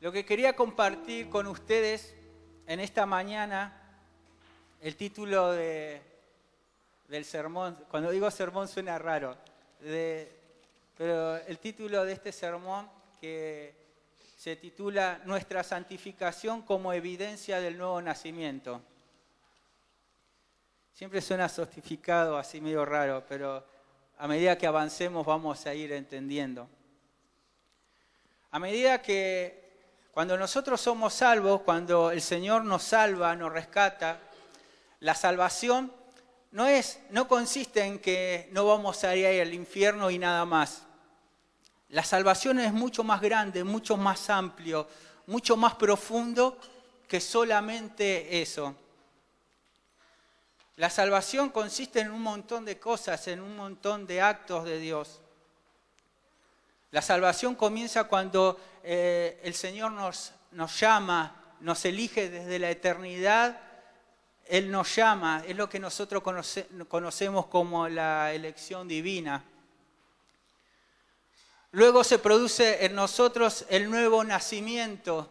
Lo que quería compartir con ustedes en esta mañana, el título del sermón, cuando digo sermón suena raro, pero el título de este sermón que se titula Nuestra santificación como evidencia del nuevo nacimiento. Siempre suena sofisticado, así medio raro, pero a medida que avancemos vamos a ir entendiendo. A medida que cuando nosotros somos salvos, cuando el Señor nos salva, nos rescata, la salvación no consiste en que no vamos a ir al infierno y nada más. La salvación es mucho más grande, mucho más amplio, mucho más profundo que solamente eso. La salvación consiste en un montón de cosas, en un montón de actos de Dios. La salvación comienza cuando el Señor nos llama, nos elige desde la eternidad. Él nos llama, es lo que nosotros conocemos como la elección divina. Luego se produce en nosotros el nuevo nacimiento,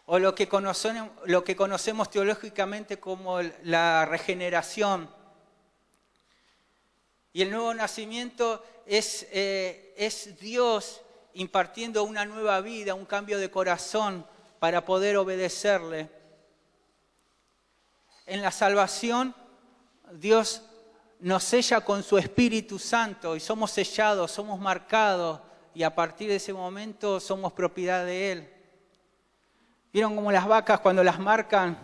o lo que conocemos teológicamente como la regeneración. Y el nuevo nacimiento es Dios impartiendo una nueva vida, un cambio de corazón para poder obedecerle. En la salvación, Dios nos sella con su Espíritu Santo y somos sellados, somos marcados y a partir de ese momento somos propiedad de Él. ¿Vieron cómo las vacas cuando las marcan?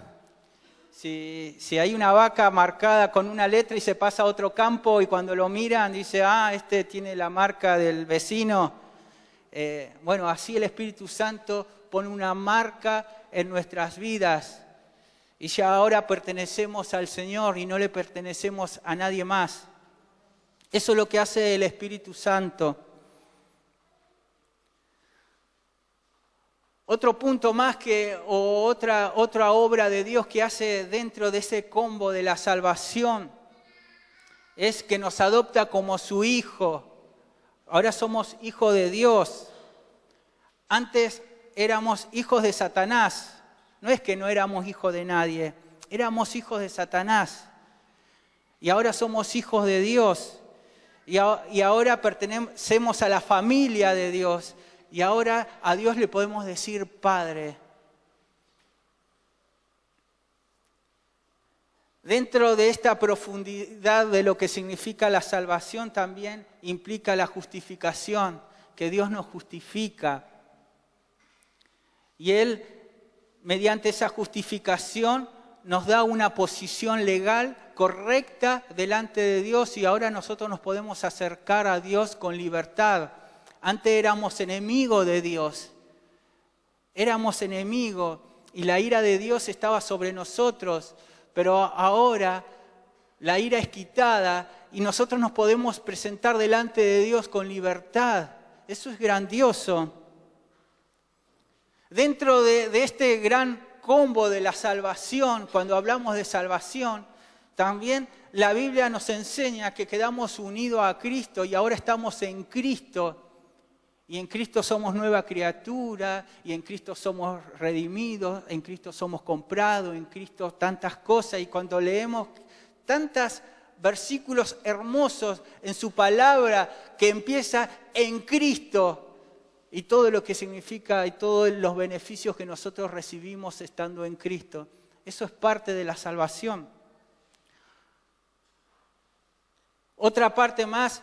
Si hay una vaca marcada con una letra y se pasa a otro campo y cuando lo miran dice, este tiene la marca del vecino. Bueno, así el Espíritu Santo pone una marca en nuestras vidas. Y ya ahora pertenecemos al Señor y no le pertenecemos a nadie más. Eso es lo que hace el Espíritu Santo. Otro punto más otra obra de Dios que hace dentro de ese combo de la salvación es que nos adopta como su hijo. Ahora somos hijos de Dios. Antes éramos hijos de Satanás. No es que no éramos hijos de nadie, éramos hijos de Satanás. Y ahora somos hijos de Dios. Y ahora pertenecemos a la familia de Dios. Y ahora a Dios le podemos decir Padre. Dentro de esta profundidad de lo que significa la salvación también implica la justificación, que Dios nos justifica. Y Él, mediante esa justificación, nos da una posición legal correcta delante de Dios y ahora nosotros nos podemos acercar a Dios con libertad. Antes éramos enemigos de Dios, éramos enemigos y la ira de Dios estaba sobre nosotros, pero ahora la ira es quitada y nosotros nos podemos presentar delante de Dios con libertad. Eso es grandioso. Dentro de este gran combo de la salvación, cuando hablamos de salvación, también la Biblia nos enseña que quedamos unidos a Cristo y ahora estamos en Cristo. Y en Cristo somos nueva criatura, y en Cristo somos redimidos, en Cristo somos comprados, en Cristo tantas cosas. Y cuando leemos tantos versículos hermosos en su palabra que empieza en Cristo, y todo lo que significa y todos los beneficios que nosotros recibimos estando en Cristo. Eso es parte de la salvación. Otra parte más,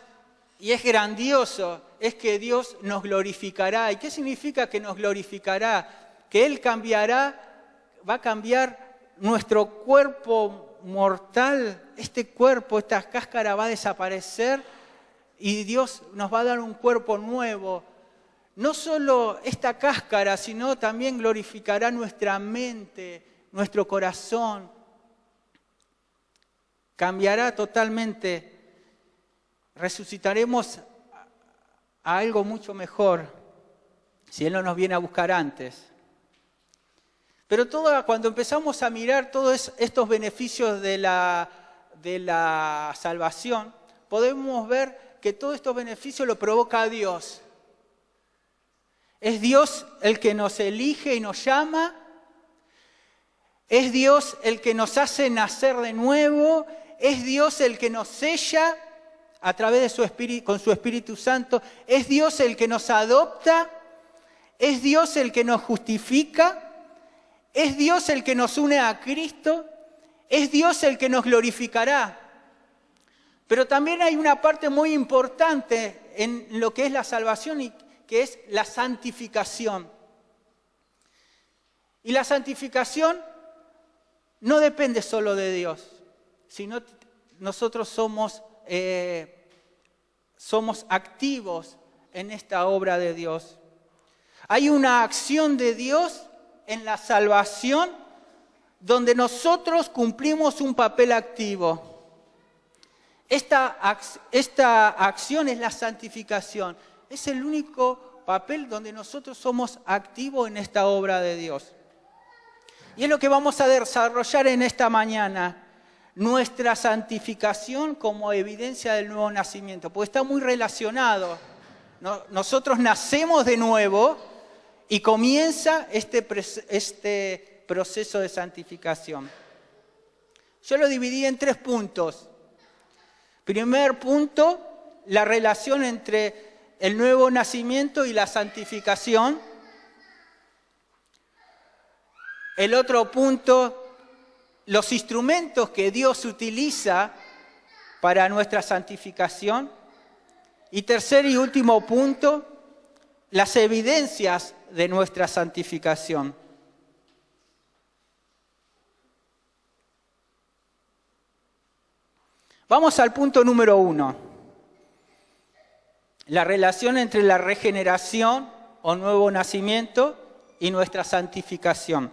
y es grandioso, es que Dios nos glorificará. ¿Y qué significa que nos glorificará? Que Él va a cambiar nuestro cuerpo mortal. Este cuerpo, esta cáscara va a desaparecer y Dios nos va a dar un cuerpo nuevo. No solo esta cáscara, sino también glorificará nuestra mente, nuestro corazón. Cambiará totalmente. Resucitaremos a algo mucho mejor si Él no nos viene a buscar antes. Pero cuando empezamos a mirar todos estos beneficios de la salvación, podemos ver que todos estos beneficios lo provoca Dios. Es Dios el que nos elige y nos llama. Es Dios el que nos hace nacer de nuevo. Es Dios el que nos sella a través de su Espíritu, con su Espíritu Santo. Es Dios el que nos adopta. Es Dios el que nos justifica. Es Dios el que nos une a Cristo. Es Dios el que nos glorificará. Pero también hay una parte muy importante en lo que es la salvación y que es la santificación. Y la santificación no depende solo de Dios, sino nosotros somos activos en esta obra de Dios. Hay una acción de Dios en la salvación donde nosotros cumplimos un papel activo. Esta acción es la santificación. Es el único papel donde nosotros somos activos en esta obra de Dios. Y es lo que vamos a desarrollar en esta mañana. Nuestra santificación como evidencia del nuevo nacimiento. Porque está muy relacionado. Nosotros nacemos de nuevo y comienza este proceso de santificación. Yo lo dividí en 3 puntos. Primer punto, la relación entre el nuevo nacimiento y la santificación. El otro punto, los instrumentos que Dios utiliza para nuestra santificación. Y tercer y último punto, las evidencias de nuestra santificación. Vamos al punto número 1. La relación entre la regeneración o nuevo nacimiento y nuestra santificación.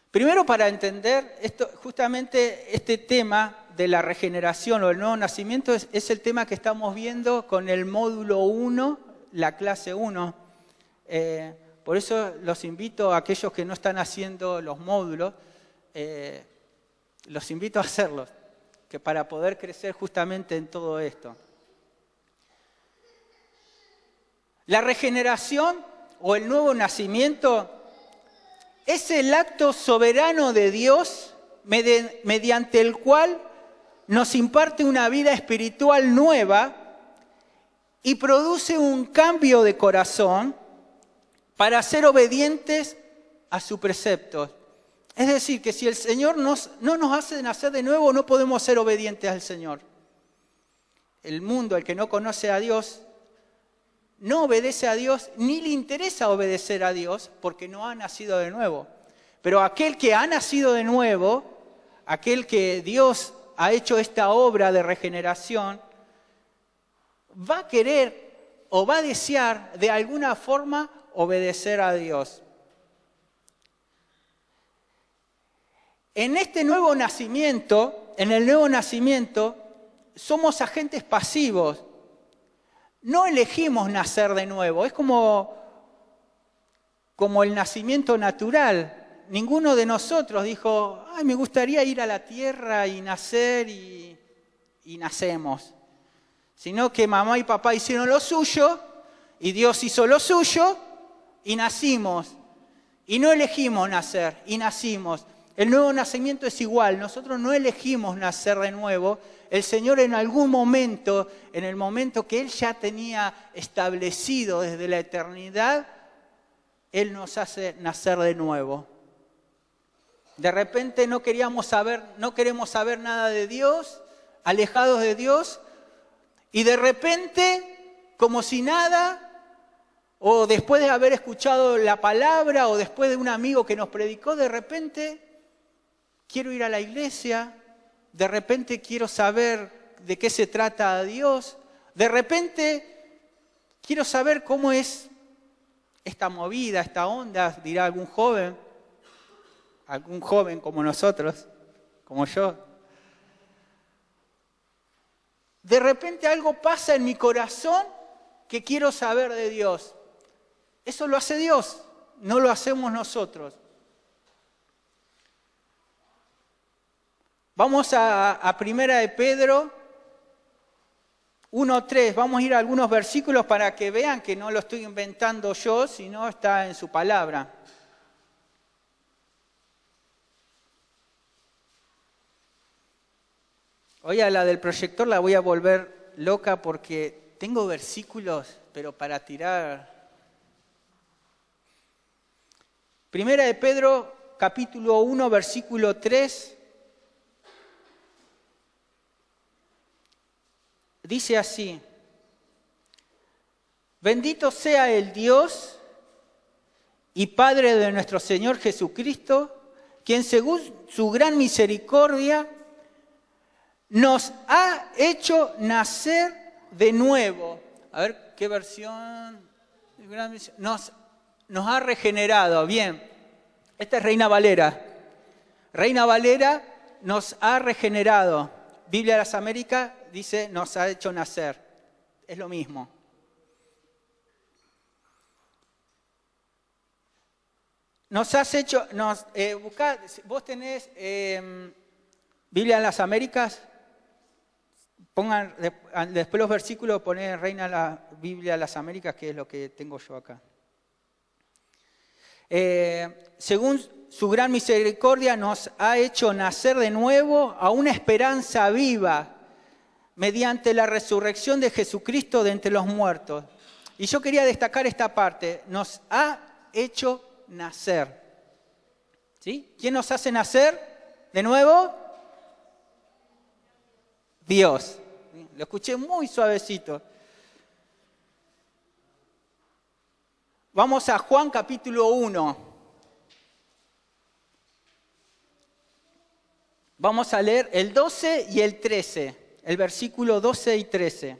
Primero, para entender justamente este tema de la regeneración o el nuevo nacimiento es el tema que estamos viendo con el módulo 1, la clase 1. Por eso los invito a aquellos que no están haciendo los módulos, los invito a hacerlos, que para poder crecer justamente en todo esto. La regeneración o el nuevo nacimiento es el acto soberano de Dios mediante el cual nos imparte una vida espiritual nueva y produce un cambio de corazón para ser obedientes a sus preceptos. Es decir, que si el Señor no nos hace nacer de nuevo, no podemos ser obedientes al Señor. El mundo, el que no conoce a Dios, no obedece a Dios, ni le interesa obedecer a Dios, porque no ha nacido de nuevo. Pero aquel que ha nacido de nuevo, aquel que Dios ha hecho esta obra de regeneración, va a querer o va a desear de alguna forma obedecer a Dios. En el nuevo nacimiento, somos agentes pasivos. No elegimos nacer de nuevo. Es como el nacimiento natural. Ninguno de nosotros dijo, ay, me gustaría ir a la tierra y nacer y nacemos. Sino que mamá y papá hicieron lo suyo y Dios hizo lo suyo y nacimos. Y no elegimos nacer y nacimos. El nuevo nacimiento es igual, nosotros no elegimos nacer de nuevo. El Señor en algún momento, en el momento que Él ya tenía establecido desde la eternidad, Él nos hace nacer de nuevo. De repente no queremos saber nada de Dios, alejados de Dios, y de repente, como si nada, o después de haber escuchado la palabra, o después de un amigo que nos predicó, de repente quiero ir a la iglesia, de repente quiero saber de qué se trata a Dios, de repente quiero saber cómo es esta movida, esta onda, dirá algún joven como nosotros, como yo. De repente algo pasa en mi corazón que quiero saber de Dios. Eso lo hace Dios, no lo hacemos nosotros. Vamos a Primera de Pedro, 1:3, vamos a ir a algunos versículos para que vean que no lo estoy inventando yo, sino está en su palabra. Hoy a la del proyector la voy a volver loca porque tengo versículos, pero para tirar. Primera de Pedro, capítulo 1, versículo 3. Dice así: bendito sea el Dios y Padre de nuestro Señor Jesucristo, quien según su gran misericordia nos ha hecho nacer de nuevo. A ver, ¿qué versión? Nos ha regenerado. Bien, esta es Reina Valera. Reina Valera nos ha regenerado. Biblia de las Américas dice nos ha hecho nacer. Es lo mismo. Nos has hecho, buscad, vos tenés Biblia de las Américas. Pongan después los versículos, poner Reina la Biblia de las Américas, que es lo que tengo yo acá. Según su gran misericordia nos ha hecho nacer de nuevo a una esperanza viva mediante la resurrección de Jesucristo de entre los muertos. Y yo quería destacar esta parte: nos ha hecho nacer. ¿Sí? ¿Quién nos hace nacer de nuevo? Dios. Lo escuché muy suavecito. Vamos a Juan capítulo 1. Vamos a leer el 12 y el 13, el versículo 12 y 13.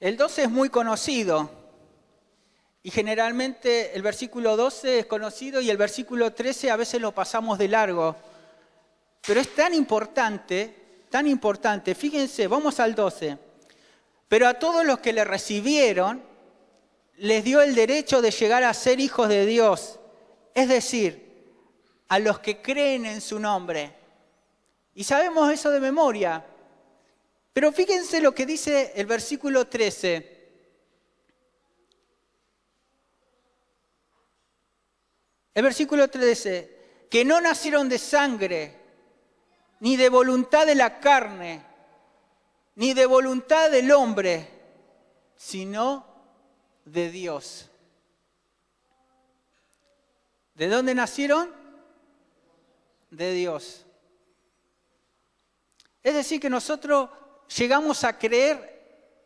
El 12 es muy conocido y generalmente el versículo 12 es conocido y el versículo 13 a veces lo pasamos de largo. Pero es tan importante, fíjense, vamos al 12. Pero a todos los que le recibieron, les dio el derecho de llegar a ser hijos de Dios, es decir, a los que creen en su nombre. Y sabemos eso de memoria. Pero fíjense lo que dice el versículo 13. El versículo 13, que no nacieron de sangre, ni de voluntad de la carne, ni de voluntad del hombre, sino de Dios. ¿De dónde nacieron? De Dios. Es decir, que nosotros llegamos a creer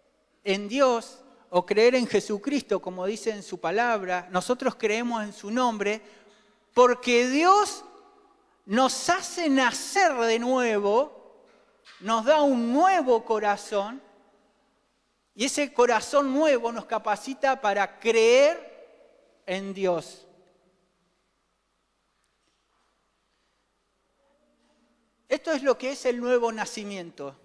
en Dios o creer en Jesucristo, como dice en su palabra. Nosotros creemos en su nombre porque Dios nos hace nacer de nuevo, nos da un nuevo corazón y ese corazón nuevo nos capacita para creer en Dios. Esto es lo que es el nuevo nacimiento.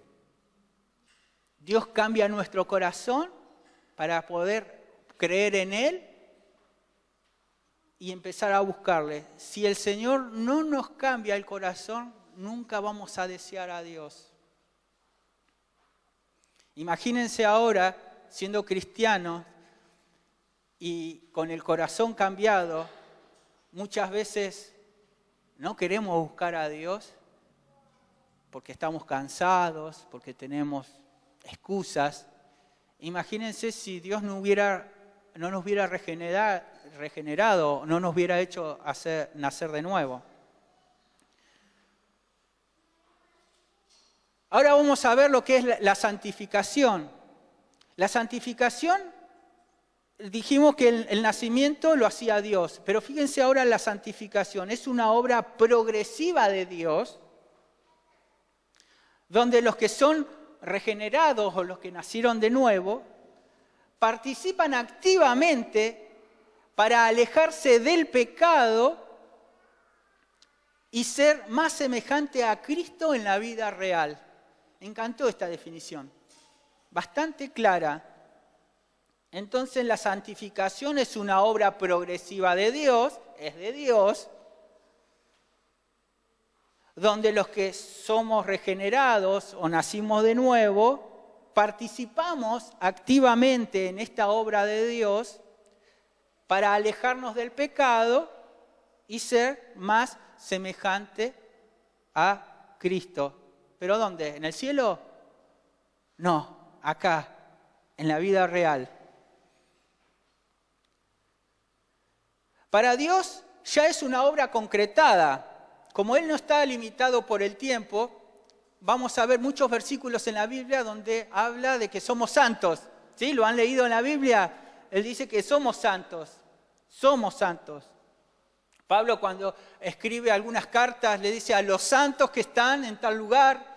Dios cambia nuestro corazón para poder creer en Él y empezar a buscarle. Si el Señor no nos cambia el corazón, nunca vamos a desear a Dios. Imagínense ahora, siendo cristianos y con el corazón cambiado, muchas veces no queremos buscar a Dios porque estamos cansados, porque tenemos excusas. Imagínense si Dios no nos hubiera regenerado, no nos hubiera hecho nacer de nuevo. Ahora vamos a ver lo que es la santificación. La santificación, dijimos que el nacimiento lo hacía Dios, pero fíjense ahora la santificación. Es una obra progresiva de Dios, donde los que son regenerados o los que nacieron de nuevo participan activamente para alejarse del pecado y ser más semejante a Cristo en la vida real. Me encantó esta definición, bastante clara. Entonces la santificación es una obra progresiva de Dios, es de Dios, donde los que somos regenerados o nacimos de nuevo, participamos activamente en esta obra de Dios para alejarnos del pecado y ser más semejante a Cristo. ¿Pero dónde? ¿En el cielo? No, acá, en la vida real. Para Dios ya es una obra concretada. Como Él no está limitado por el tiempo, vamos a ver muchos versículos en la Biblia donde habla de que somos santos. ¿Sí? ¿Lo han leído en la Biblia? Él dice que somos santos. Somos santos. Pablo, cuando escribe algunas cartas, le dice a los santos que están en tal lugar,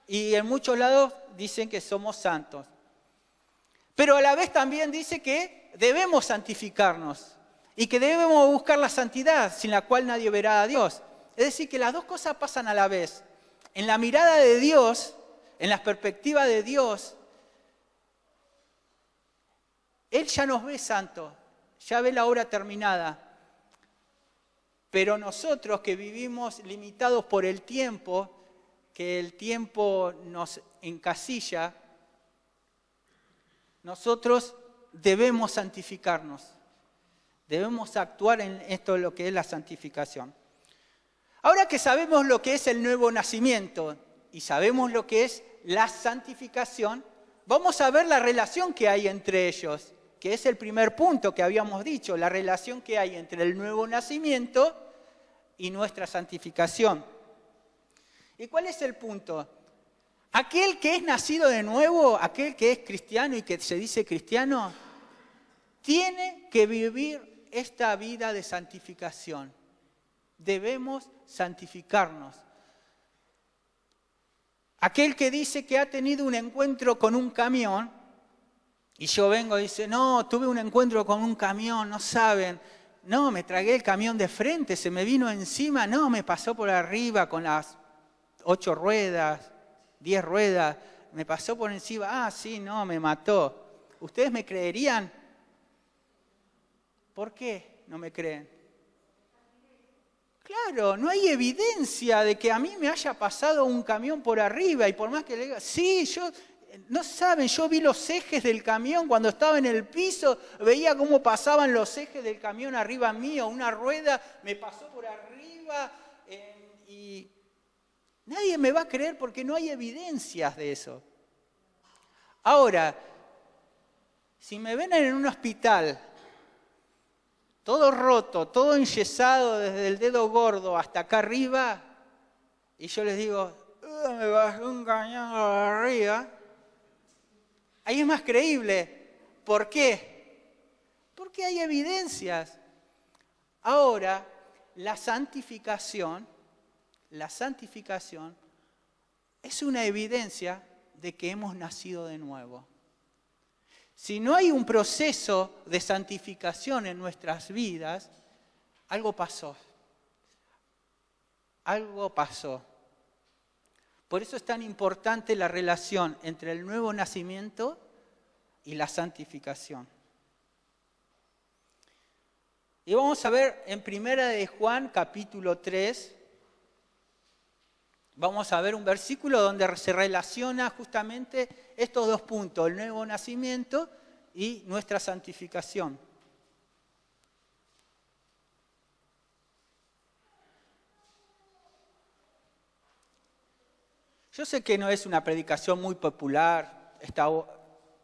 y en muchos lados dicen que somos santos. Pero a la vez también dice que debemos santificarnos y que debemos buscar la santidad, sin la cual nadie verá a Dios. Es decir, que las dos cosas pasan a la vez. En la mirada de Dios, en la perspectiva de Dios, Él ya nos ve santos, ya ve la obra terminada. Pero nosotros que vivimos limitados por el tiempo, que el tiempo nos encasilla, nosotros debemos santificarnos. Debemos actuar en esto, lo que es la santificación. Ahora que sabemos lo que es el nuevo nacimiento y sabemos lo que es la santificación, vamos a ver la relación que hay entre ellos, que es el primer punto que habíamos dicho, la relación que hay entre el nuevo nacimiento y nuestra santificación. ¿Y cuál es el punto? Aquel que es nacido de nuevo, aquel que es cristiano y que se dice cristiano, tiene que vivir esta vida de santificación. Debemos santificarnos. Aquel que dice que ha tenido un encuentro con un camión, y yo vengo y dice, no, tuve un encuentro con un camión, no saben, no, me tragué el camión de frente, se me vino encima, no, me pasó por arriba con las 8 ruedas, 10 ruedas, me pasó por encima, sí, no, me mató. ¿Ustedes me creerían? ¿Por qué no me creen? Claro, no hay evidencia de que a mí me haya pasado un camión por arriba y por más que le diga, sí, no saben, yo vi los ejes del camión cuando estaba en el piso, veía cómo pasaban los ejes del camión arriba mío, una rueda me pasó por arriba y nadie me va a creer porque no hay evidencias de eso. Ahora, si me ven en un hospital, todo roto, todo enyesado desde el dedo gordo hasta acá arriba, y yo les digo, me bajé un cañón de arriba, ahí es más creíble. ¿Por qué? Porque hay evidencias. Ahora, la santificación es una evidencia de que hemos nacido de nuevo. Si no hay un proceso de santificación en nuestras vidas, algo pasó. Algo pasó. Por eso es tan importante la relación entre el nuevo nacimiento y la santificación. Y vamos a ver en 1 de Juan, capítulo 3, vamos a ver un versículo donde se relaciona justamente estos dos puntos, el nuevo nacimiento y nuestra santificación. Yo sé que no es una predicación muy popular,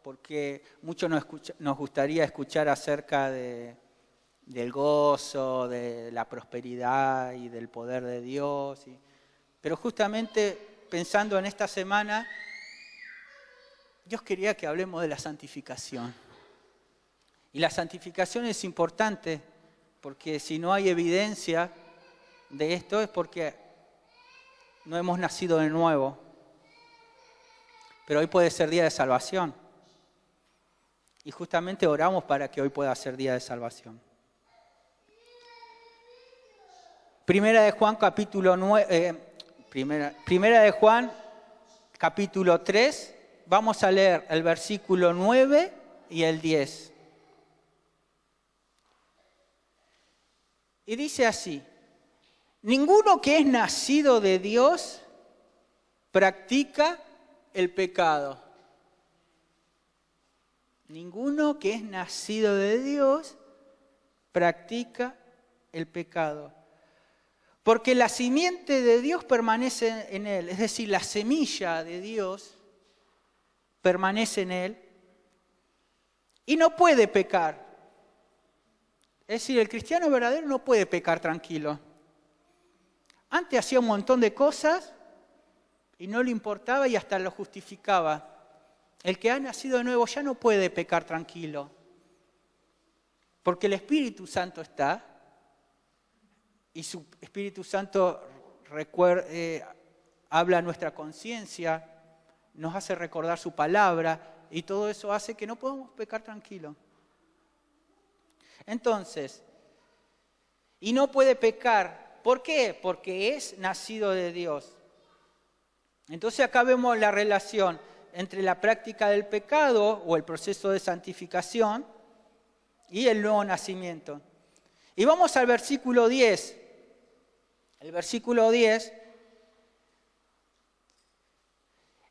porque mucho nos gustaría escuchar acerca del gozo, de la prosperidad y del poder de Dios. Pero justamente pensando en esta semana, Dios quería que hablemos de la santificación. Y la santificación es importante porque si no hay evidencia de esto es porque no hemos nacido de nuevo. Pero hoy puede ser día de salvación. Y justamente oramos para que hoy pueda ser día de salvación. Primera de Juan, capítulo 3, vamos a leer el versículo 9 y el 10. Y dice así: ninguno que es nacido de Dios practica el pecado. Ninguno que es nacido de Dios practica el pecado. Porque la simiente de Dios permanece en él, es decir, la semilla de Dios permanece en él y no puede pecar. Es decir, el cristiano verdadero no puede pecar tranquilo. Antes hacía un montón de cosas y no le importaba y hasta lo justificaba. El que ha nacido de nuevo ya no puede pecar tranquilo, porque el Espíritu Santo está y su Espíritu Santo habla a nuestra conciencia, nos hace recordar su palabra y todo eso hace que no podamos pecar tranquilo. Entonces, y no puede pecar. ¿Por qué? Porque es nacido de Dios. Entonces acá vemos la relación entre la práctica del pecado o el proceso de santificación y el nuevo nacimiento. Y vamos al versículo 10. El versículo 10.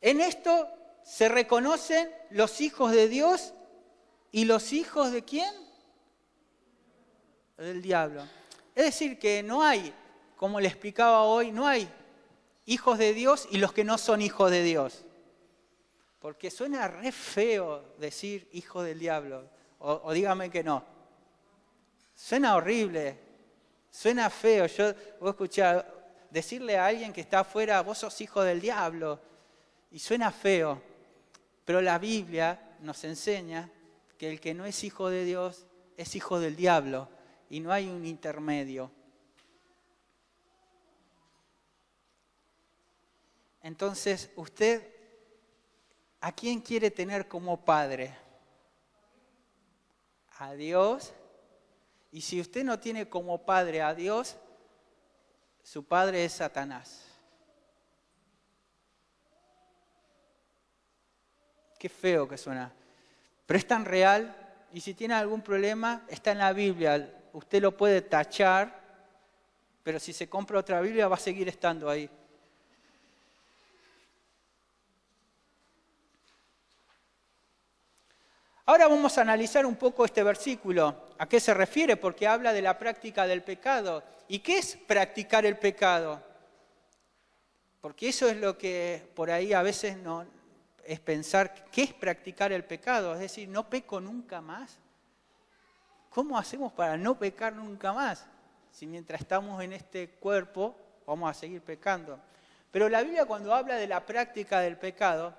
En esto se reconocen los hijos de Dios y los hijos de ¿quién? Del diablo. Es decir, que no hay, como le explicaba hoy, no hay hijos de Dios y los que no son hijos de Dios. Porque suena re feo decir hijo del diablo, o dígame que no. Suena horrible, suena feo. Vos escuchás decirle a alguien que está afuera, vos sos hijo del diablo, y suena feo. Pero la Biblia nos enseña que el que no es hijo de Dios es hijo del diablo, y no hay un intermedio. Entonces, usted, ¿a quién quiere tener como padre? A Dios. Y si usted no tiene como padre a Dios, su padre es Satanás. Qué feo que suena. Pero es tan real, y si tiene algún problema, está en la Biblia. Usted lo puede tachar, pero si se compra otra Biblia va a seguir estando ahí. Ahora vamos a analizar un poco este versículo. ¿A qué se refiere? Porque habla de la práctica del pecado. ¿Y qué es practicar el pecado? Porque eso es lo que por ahí a veces no es pensar, ¿qué es practicar el pecado? Es decir, ¿no peco nunca más? ¿Cómo hacemos para no pecar nunca más? Si mientras estamos en este cuerpo vamos a seguir pecando. Pero la Biblia, cuando habla de la práctica del pecado,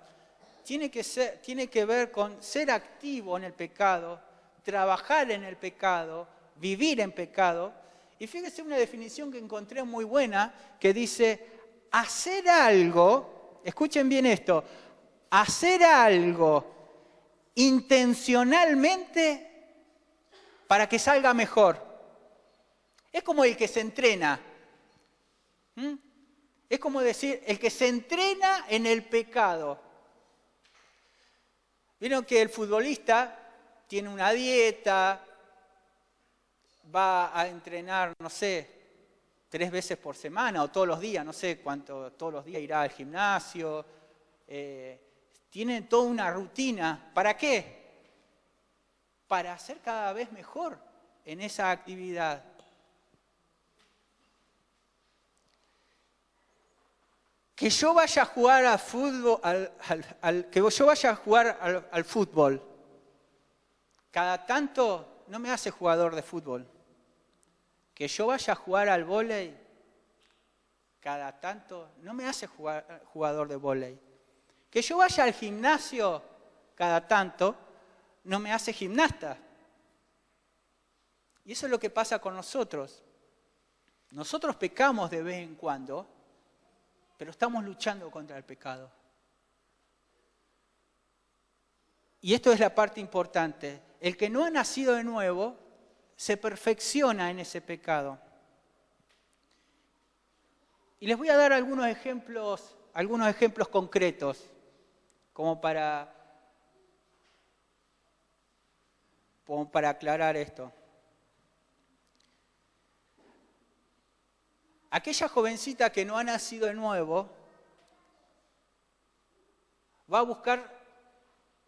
tiene que ver con ser activo en el pecado, trabajar en el pecado, vivir en pecado. Y fíjese una definición que encontré muy buena, que dice, hacer algo, escuchen bien esto, hacer algo intencionalmente para que salga mejor. Es como el que se entrena. Es como decir, el que se entrena en el pecado. Vieron que el futbolista tiene una dieta, va a entrenar, no sé, 3 veces por semana o todos los días, no sé cuánto, todos los días irá al gimnasio. Tiene toda una rutina. ¿Para qué? Para ser cada vez mejor en esa actividad. Que yo vaya a jugar al fútbol, al fútbol, cada tanto no me hace jugador de fútbol. Que yo vaya a jugar al vóley, cada tanto no me hace jugador de vóley. Que yo vaya al gimnasio cada tanto no me hace gimnasta. Y eso es lo que pasa con nosotros. Nosotros pecamos de vez en cuando, pero estamos luchando contra el pecado. Y esto es la parte importante. El que no ha nacido de nuevo se perfecciona en ese pecado. Y les voy a dar algunos ejemplos concretos, como para como para aclarar esto. Aquella jovencita que no ha nacido de nuevo va a buscar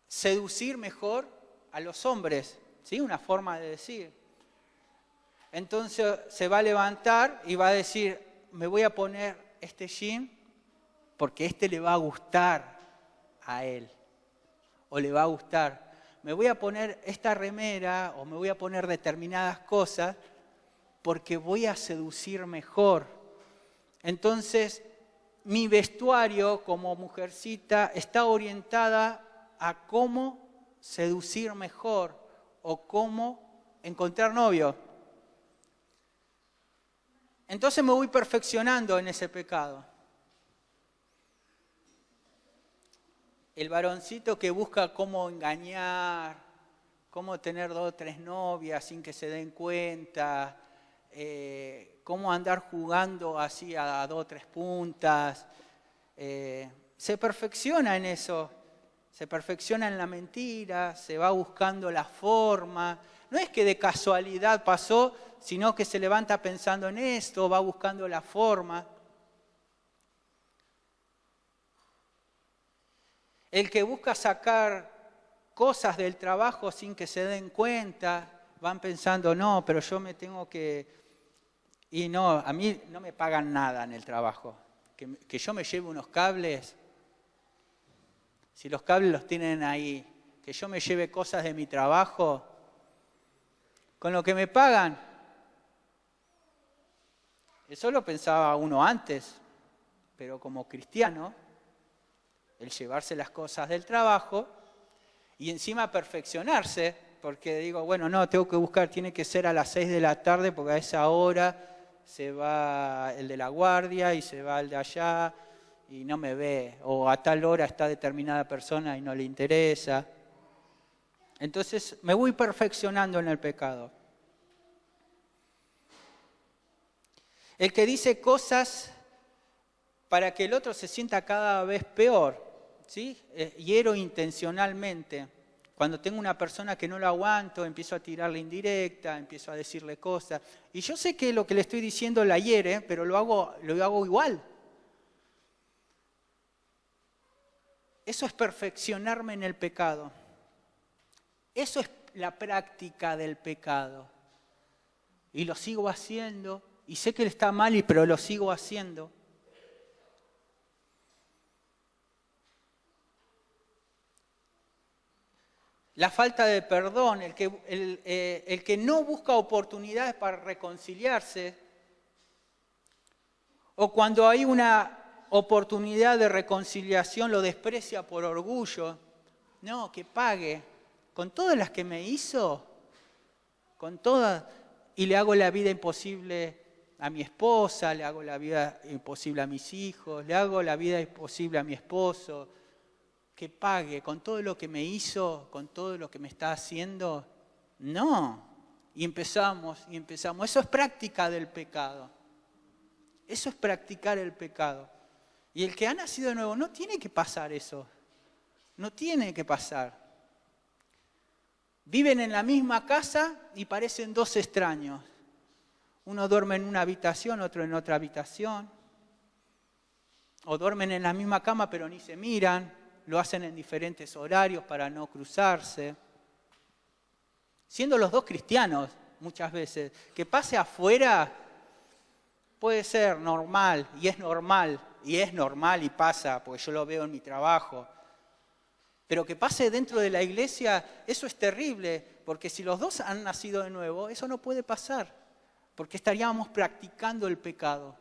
seducir mejor a los hombres, ¿sí? Una forma de decir. Entonces se va a levantar y va a decir, me voy a poner este jean porque este le va a gustar a él, o le va a gustar. Me voy a poner esta remera o me voy a poner determinadas cosas porque voy a seducir mejor. Entonces, mi vestuario como mujercita está orientada a cómo seducir mejor o cómo encontrar novio. Entonces me voy perfeccionando en ese pecado. El varoncito que busca cómo engañar, cómo tener 2 o 3 novias sin que se den cuenta, cómo andar jugando así a 2 o 3 puntas, se perfecciona en eso, se perfecciona en la mentira, se va buscando la forma. No es que de casualidad pasó, sino que se levanta pensando en esto, va buscando la forma. El que busca sacar cosas del trabajo sin que se den cuenta, van pensando, no, pero yo me tengo que... Y no, a mí no me pagan nada en el trabajo. Que yo me lleve unos cables, si los cables los tienen ahí, que yo me lleve cosas de mi trabajo, con lo que me pagan. Eso lo pensaba uno antes, pero como cristiano, el llevarse las cosas del trabajo y encima perfeccionarse, porque digo, bueno, no, tengo que buscar, tiene que ser a las 6 de la tarde porque a esa hora se va el de la guardia y se va el de allá y no me ve, o a tal hora está determinada persona y no le interesa. Entonces me voy perfeccionando en el pecado. El que dice cosas para que el otro se sienta cada vez peor, ¿sí? Hiero intencionalmente. Cuando tengo una persona que no lo aguanto, empiezo a tirarle indirecta, empiezo a decirle cosas. Y yo sé que lo que le estoy diciendo la hiere, pero lo hago igual. Eso es perfeccionarme en el pecado. Eso es la práctica del pecado. Y lo sigo haciendo. Y sé que está mal, pero lo sigo haciendo. La falta de perdón, el que no busca oportunidades para reconciliarse, o cuando hay una oportunidad de reconciliación lo desprecia por orgullo. No, que pague. Con todas las que me hizo, con todas, y le hago la vida imposible a mi esposa, le hago la vida imposible a mis hijos, le hago la vida imposible a mi esposo. Que pague con todo lo que me hizo, con todo lo que me está haciendo. No. Y empezamos. Eso es práctica del pecado. Eso es practicar el pecado. Y el que ha nacido de nuevo no tiene que pasar eso. No tiene que pasar. Viven en la misma casa y parecen 2 extraños. Uno duerme en una habitación, otro en otra habitación. O duermen en la misma cama pero ni se miran. Lo hacen en diferentes horarios para no cruzarse. Siendo los 2 cristianos muchas veces. Que pase afuera puede ser normal y es normal y pasa, porque yo lo veo en mi trabajo. Pero que pase dentro de la iglesia, eso es terrible, porque si los 2 han nacido de nuevo, eso no puede pasar, porque estaríamos practicando el pecado.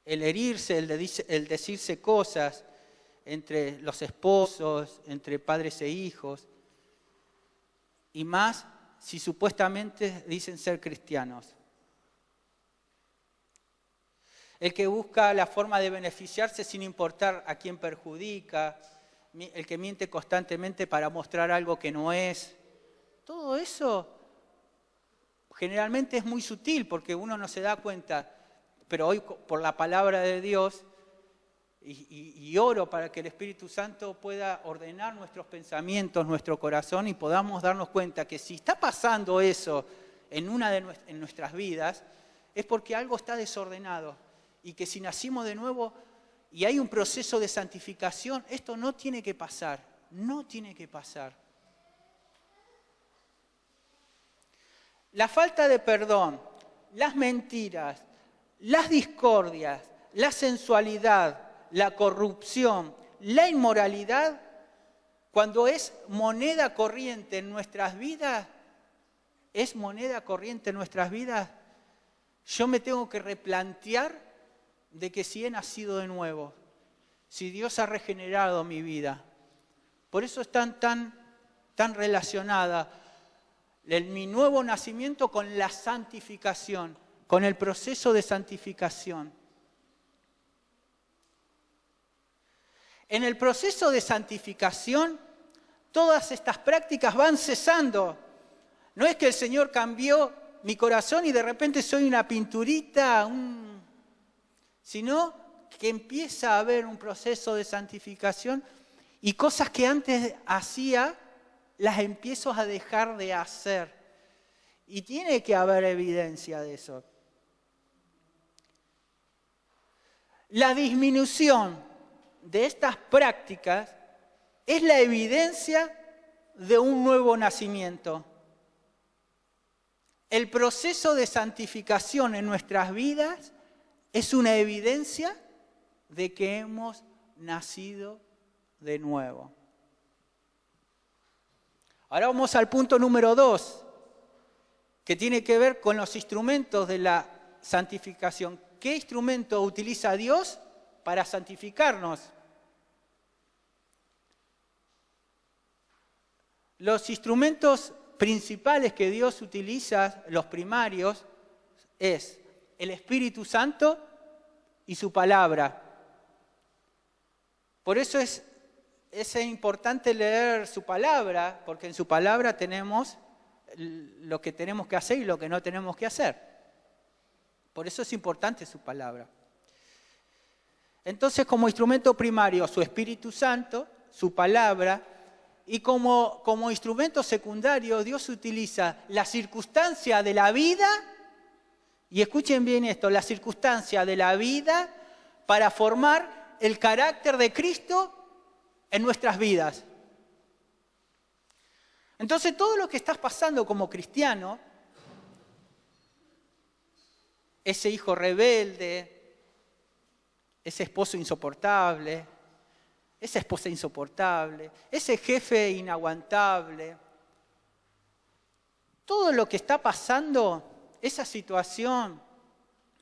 El herirse, el decirse cosas entre los esposos, entre padres e hijos, y más si supuestamente dicen ser cristianos. El que busca la forma de beneficiarse sin importar a quién perjudica, el que miente constantemente para mostrar algo que no es. Todo eso generalmente es muy sutil porque uno no se da cuenta. Pero hoy, por la palabra de Dios, y oro para que el Espíritu Santo pueda ordenar nuestros pensamientos, nuestro corazón y podamos darnos cuenta que si está pasando eso en nuestras vidas, es porque algo está desordenado y que si nacimos de nuevo y hay un proceso de santificación, esto no tiene que pasar, no tiene que pasar. La falta de perdón, las mentiras, las discordias, la sensualidad, la corrupción, la inmoralidad, cuando es moneda corriente en nuestras vidas, yo me tengo que replantear de que si he nacido de nuevo, si Dios ha regenerado mi vida. Por eso están tan relacionada mi nuevo nacimiento con la santificación, con el proceso de santificación. En el proceso de santificación, todas estas prácticas van cesando. No es que el Señor cambió mi corazón y de repente soy una pinturita, sino que empieza a haber un proceso de santificación y cosas que antes hacía, las empiezo a dejar de hacer. Y tiene que haber evidencia de eso. La disminución de estas prácticas es la evidencia de un nuevo nacimiento. El proceso de santificación en nuestras vidas es una evidencia de que hemos nacido de nuevo. Ahora vamos al punto número 2, que tiene que ver con los instrumentos de la santificación. ¿Qué instrumento utiliza Dios para santificarnos? Los instrumentos principales que Dios utiliza, los primarios, es el Espíritu Santo y su palabra. Por eso es importante leer su palabra, porque en su palabra tenemos lo que tenemos que hacer y lo que no tenemos que hacer. Por eso es importante su palabra. Entonces, como instrumento primario, su Espíritu Santo, su palabra, y como instrumento secundario, Dios utiliza la circunstancia de la vida, y escuchen bien esto, la circunstancia de la vida para formar el carácter de Cristo en nuestras vidas. Entonces, todo lo que estás pasando como cristiano, ese hijo rebelde, ese esposo insoportable, esa esposa insoportable, ese jefe inaguantable, todo lo que está pasando, esa situación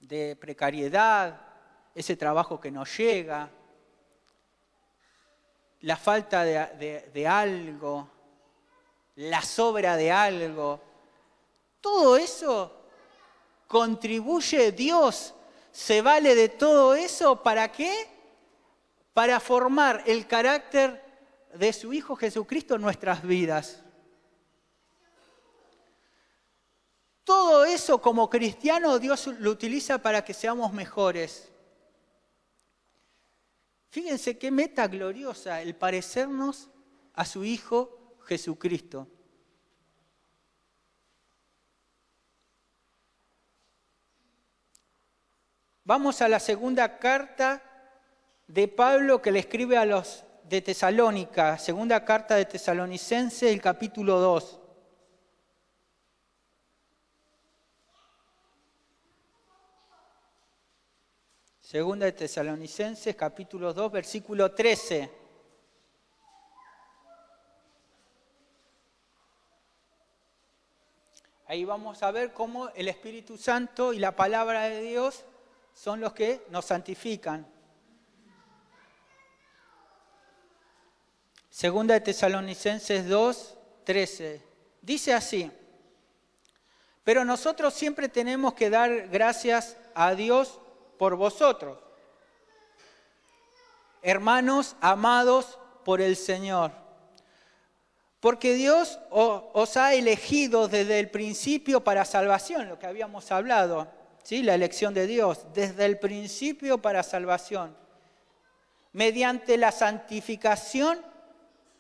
de precariedad, ese trabajo que no llega, la falta de algo, la sobra de algo, todo eso contribuye, Dios se vale de todo eso, ¿para qué? Para formar el carácter de su Hijo Jesucristo en nuestras vidas. Todo eso como cristiano Dios lo utiliza para que seamos mejores. Fíjense qué meta gloriosa el parecernos a su Hijo Jesucristo. Vamos a la segunda carta de Pablo que le escribe a los de Tesalónica, segunda carta de Tesalonicenses, el capítulo 2. Segunda de Tesalonicenses, capítulo 2, versículo 13. Ahí vamos a ver cómo el Espíritu Santo y la palabra de Dios son los que nos santifican. Segunda de Tesalonicenses 2, 13. Dice así: pero nosotros siempre tenemos que dar gracias a Dios por vosotros, hermanos amados por el Señor, porque Dios os ha elegido desde el principio para salvación, lo que habíamos hablado, ¿sí? La elección de Dios, desde el principio para salvación. mediante la santificación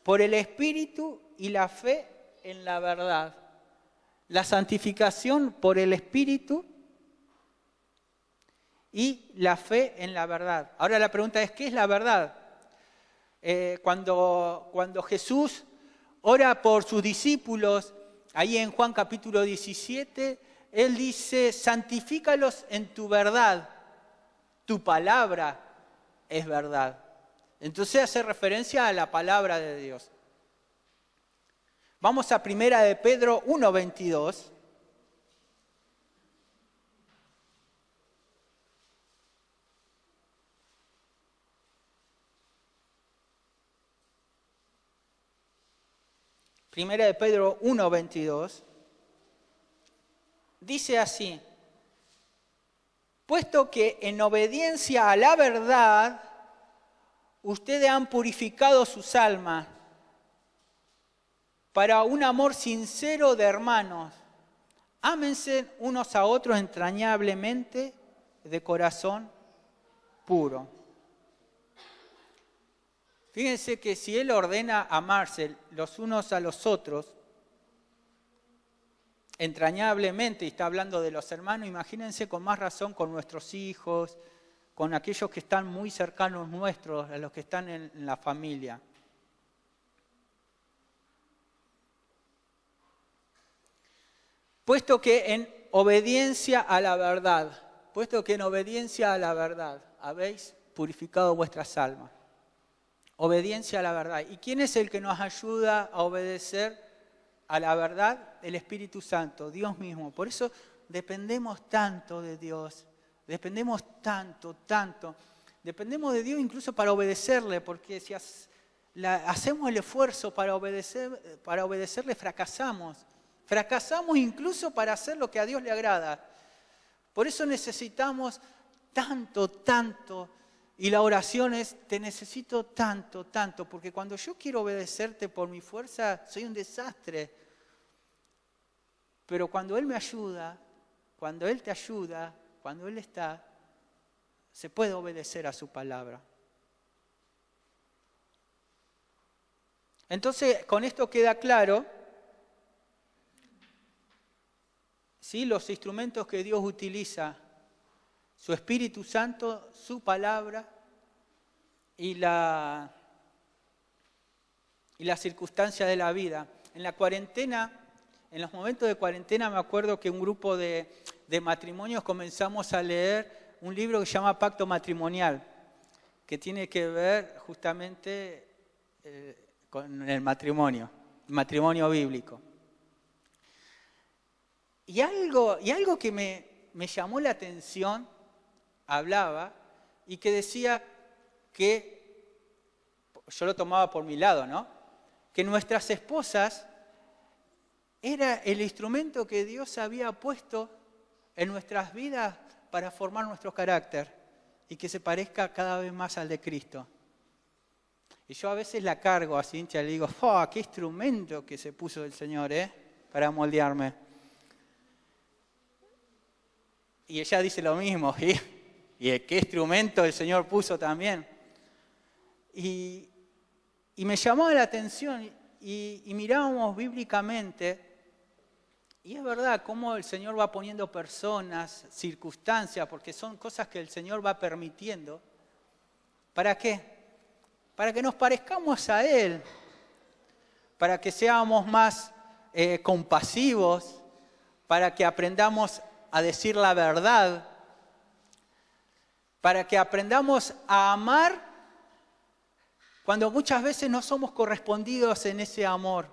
por el Espíritu y la fe en la verdad. La santificación por el Espíritu y la fe en la verdad. Ahora la pregunta es, ¿qué es la verdad? Cuando Jesús ora por sus discípulos, ahí en Juan capítulo 17, Él dice, santifícalos en tu verdad, tu palabra es verdad. Entonces hace referencia a la palabra de Dios. Vamos a 1 de Pedro 1:22. Primera de Pedro 1:22, dice así, puesto que en obediencia a la verdad, ustedes han purificado sus almas para un amor sincero de hermanos, ámense unos a otros entrañablemente de corazón puro. Fíjense que si Él ordena amarse los unos a los otros, entrañablemente, y está hablando de los hermanos, imagínense con más razón con nuestros hijos, con aquellos que están muy cercanos nuestros, a los que están en la familia. Puesto que en obediencia a la verdad, habéis purificado vuestras almas. Obediencia a la verdad. ¿Y quién es el que nos ayuda a obedecer a la verdad? El Espíritu Santo, Dios mismo. Por eso dependemos tanto de Dios. Dependemos tanto. Dependemos de Dios incluso para obedecerle, porque si hacemos el esfuerzo para obedecerle, fracasamos. Fracasamos incluso para hacer lo que a Dios le agrada. Por eso necesitamos tanto. Y la oración es, te necesito tanto, porque cuando yo quiero obedecerte por mi fuerza, soy un desastre. Pero cuando Él me ayuda, cuando Él te ayuda, cuando Él está, se puede obedecer a su palabra. Entonces, con esto queda claro, ¿sí?, los instrumentos que Dios utiliza, su Espíritu Santo, su palabra y la circunstancia de la vida. En la cuarentena, en los momentos de cuarentena, me acuerdo que un grupo de matrimonios comenzamos a leer un libro que se llama Pacto Matrimonial, que tiene que ver justamente con el matrimonio bíblico. Y algo que me llamó la atención, hablaba y que decía que, yo lo tomaba por mi lado, ¿no?, que nuestras esposas era el instrumento que Dios había puesto en nuestras vidas para formar nuestro carácter y que se parezca cada vez más al de Cristo. Y yo a veces la cargo a Cintia y le digo, ¡oh, qué instrumento que se puso el Señor, para moldearme! Y ella dice lo mismo, ¿y qué instrumento el Señor puso también? Y me llamó la atención y mirábamos bíblicamente, y es verdad cómo el Señor va poniendo personas, circunstancias, porque son cosas que el Señor va permitiendo. ¿Para qué? Para que nos parezcamos a Él, para que seamos más compasivos, para que aprendamos a decir la verdad, para que aprendamos a amar cuando muchas veces no somos correspondidos en ese amor,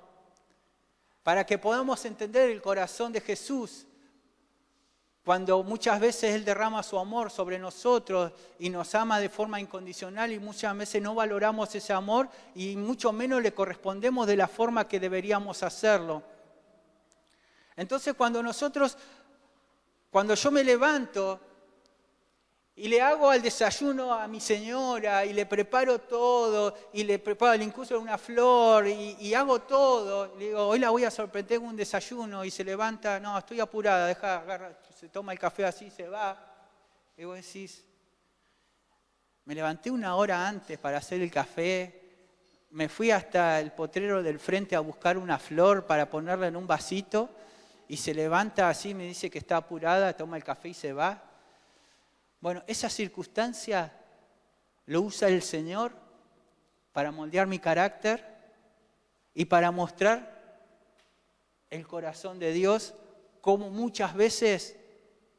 para que podamos entender el corazón de Jesús, cuando muchas veces Él derrama su amor sobre nosotros y nos ama de forma incondicional y muchas veces no valoramos ese amor y mucho menos le correspondemos de la forma que deberíamos hacerlo. Entonces cuando yo me levanto y le hago el desayuno a mi señora y le preparo todo y le preparo incluso una flor y hago todo, le digo, hoy la voy a sorprender con un desayuno y se levanta, no, estoy apurada, agarra, se toma el café así, se va. Y vos decís, Me levanté 1 hora antes para hacer el café. Me fui hasta el potrero del frente a buscar una flor para ponerla en un vasito. Y se levanta así, me dice que está apurada, toma el café y se va. Bueno, esa circunstancia lo usa el Señor para moldear mi carácter y para mostrar el corazón de Dios, como muchas veces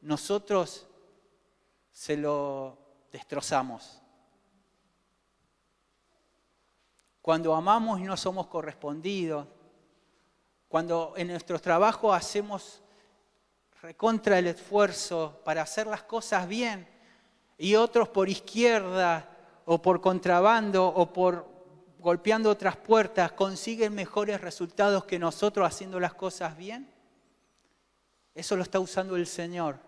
nosotros se lo destrozamos. Cuando amamos y no somos correspondidos, cuando en nuestro trabajo hacemos recontra el esfuerzo para hacer las cosas bien y otros por izquierda o por contrabando o por golpeando otras puertas consiguen mejores resultados que nosotros haciendo las cosas bien, eso lo está usando el Señor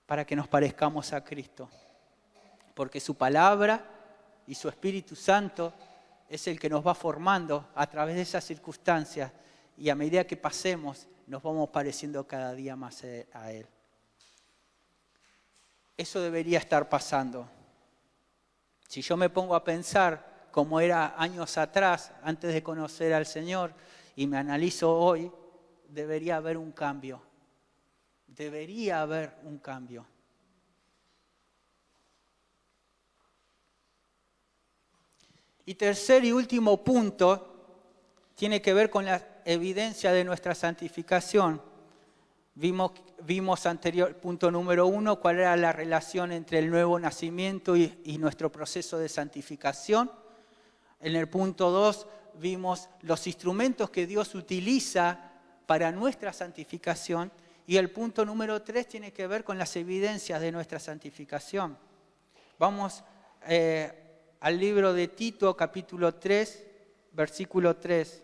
para que nos parezcamos a Cristo. Porque su palabra y su Espíritu Santo es el que nos va formando a través de esas circunstancias y a medida que pasemos nos vamos pareciendo cada día más a Él. Eso debería estar pasando. Si yo me pongo a pensar cómo era años atrás, antes de conocer al Señor, y me analizo hoy, debería haber un cambio. Debería haber un cambio. Y tercer y último punto tiene que ver con la evidencia de nuestra santificación. Vimos anterior, punto número 1, cuál era la relación entre el nuevo nacimiento y nuestro proceso de santificación. En el punto 2 vimos los instrumentos que Dios utiliza para nuestra santificación. Y el punto número 3 tiene que ver con las evidencias de nuestra santificación. Vamos al libro de Tito, capítulo 3, versículo 3.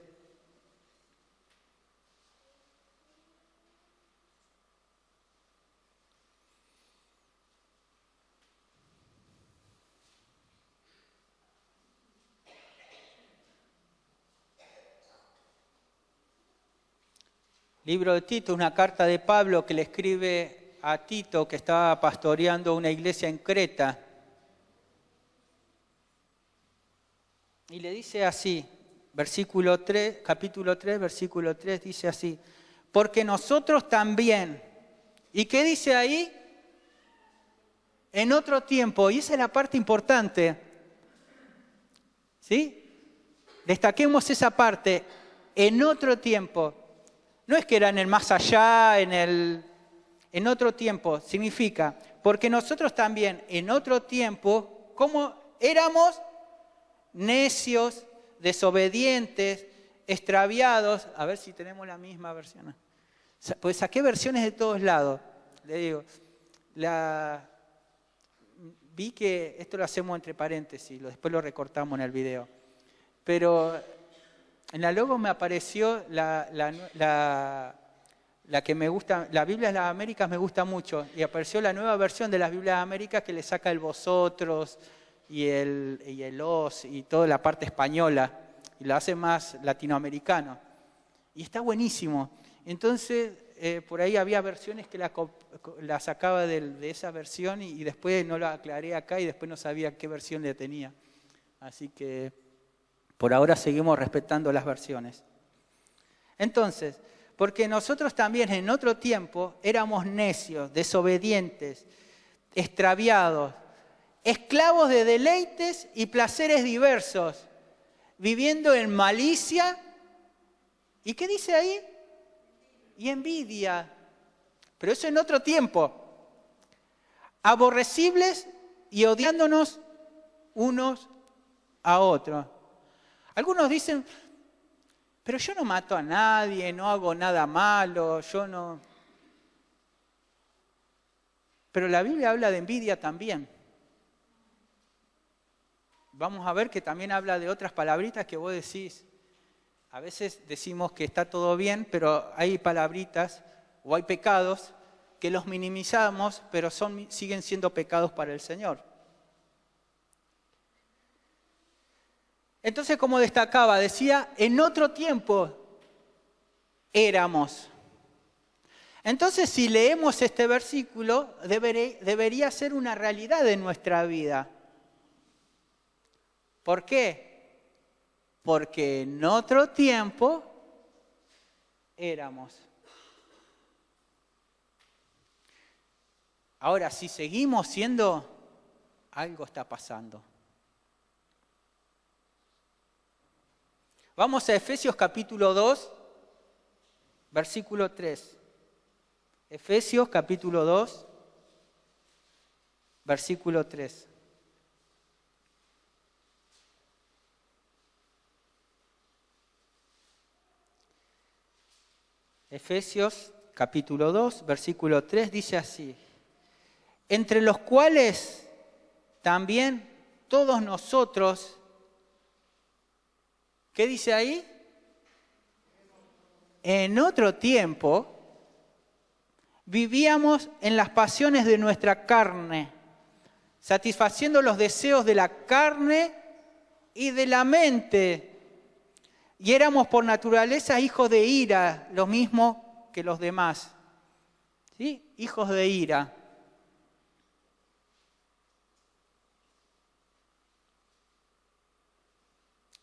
Libro de Tito, una carta de Pablo que le escribe a Tito, que estaba pastoreando una iglesia en Creta. Y le dice así, versículo 3, capítulo 3, versículo 3, dice así: porque nosotros también. ¿Y qué dice ahí? En otro tiempo, y esa es la parte importante. ¿Sí? Destaquemos esa parte, en otro tiempo. No es que era en el más allá, en otro tiempo. Significa, porque nosotros también en otro tiempo, como éramos necios, desobedientes, extraviados. A ver si tenemos la misma versión. Pues saqué versiones de todos lados. Le digo, vi que esto lo hacemos entre paréntesis, después lo recortamos en el video. Pero en la logo me apareció la que me gusta, la Biblia de las Américas me gusta mucho, y apareció la nueva versión de las Biblias de Américas que le saca el vosotros y el os y toda la parte española, y lo hace más latinoamericano. Y está buenísimo. Entonces, por ahí había versiones que la sacaba de esa versión y después no la aclaré acá y después no sabía qué versión le tenía. Así que por ahora seguimos respetando las versiones. Entonces, porque nosotros también en otro tiempo éramos necios, desobedientes, extraviados, esclavos de deleites y placeres diversos, viviendo en malicia. ¿Y qué dice ahí? Y envidia. Pero eso en otro tiempo. Aborrecibles y odiándonos unos a otros. Algunos dicen, pero yo no mato a nadie, no hago nada malo, yo no. Pero la Biblia habla de envidia también. Vamos a ver que también habla de otras palabritas que vos decís. A veces decimos que está todo bien, pero hay palabritas o hay pecados que los minimizamos, pero siguen siendo pecados para el Señor. Entonces, como destacaba, decía, en otro tiempo éramos. Entonces, si leemos este versículo, debería ser una realidad en nuestra vida. ¿Por qué? Porque en otro tiempo éramos. Ahora, si seguimos siendo, algo está pasando. Vamos a Efesios capítulo 2, versículo 3. Efesios capítulo 2, versículo 3. Efesios capítulo 2, versículo 3 dice así: entre los cuales también todos nosotros, ¿qué dice ahí? En otro tiempo vivíamos en las pasiones de nuestra carne, satisfaciendo los deseos de la carne y de la mente. Y éramos por naturaleza hijos de ira, lo mismo que los demás. ¿Sí? Hijos de ira.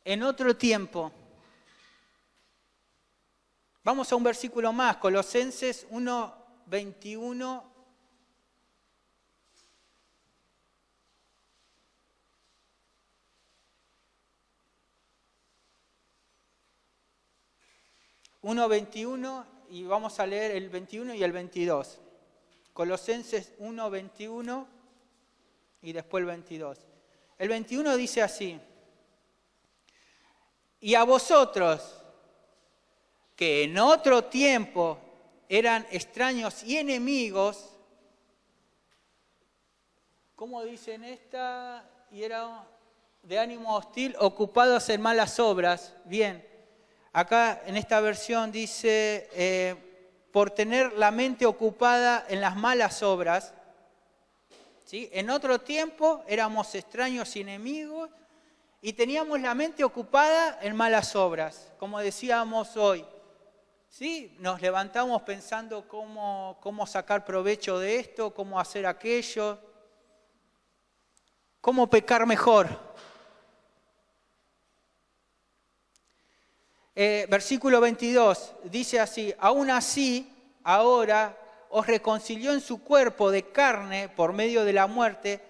En otro tiempo. Vamos a un versículo más, Colosenses 1:21. Y vamos a leer el 21 y el 22. Colosenses 1:21 y después el 22. El 21 dice así: y a vosotros, que en otro tiempo eran extraños y enemigos, ¿cómo dicen esta? Y era de ánimo hostil, ocupados en malas obras. Bien, acá en esta versión dice, por tener la mente ocupada en las malas obras. ¿Sí? En otro tiempo éramos extraños y enemigos y teníamos la mente ocupada en malas obras, como decíamos hoy. ¿Sí? Nos levantamos pensando cómo sacar provecho de esto, cómo hacer aquello, cómo pecar mejor. Versículo 22 dice así: aún así, ahora os reconcilió en su cuerpo de carne por medio de la muerte,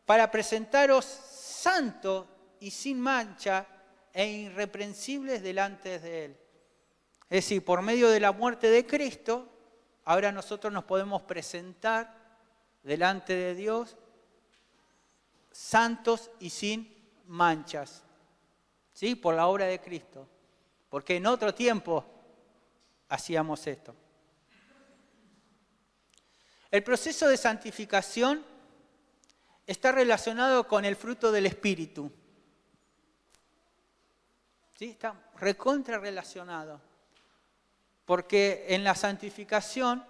para presentaros santos y sin mancha e irreprensibles delante de Él. Es decir, por medio de la muerte de Cristo, ahora nosotros nos podemos presentar delante de Dios santos y sin manchas. ¿Sí? Por la obra de Cristo. Porque en otro tiempo hacíamos esto. El proceso de santificación está relacionado con el fruto del Espíritu. ¿Sí? Está recontra relacionado. Porque en la santificación,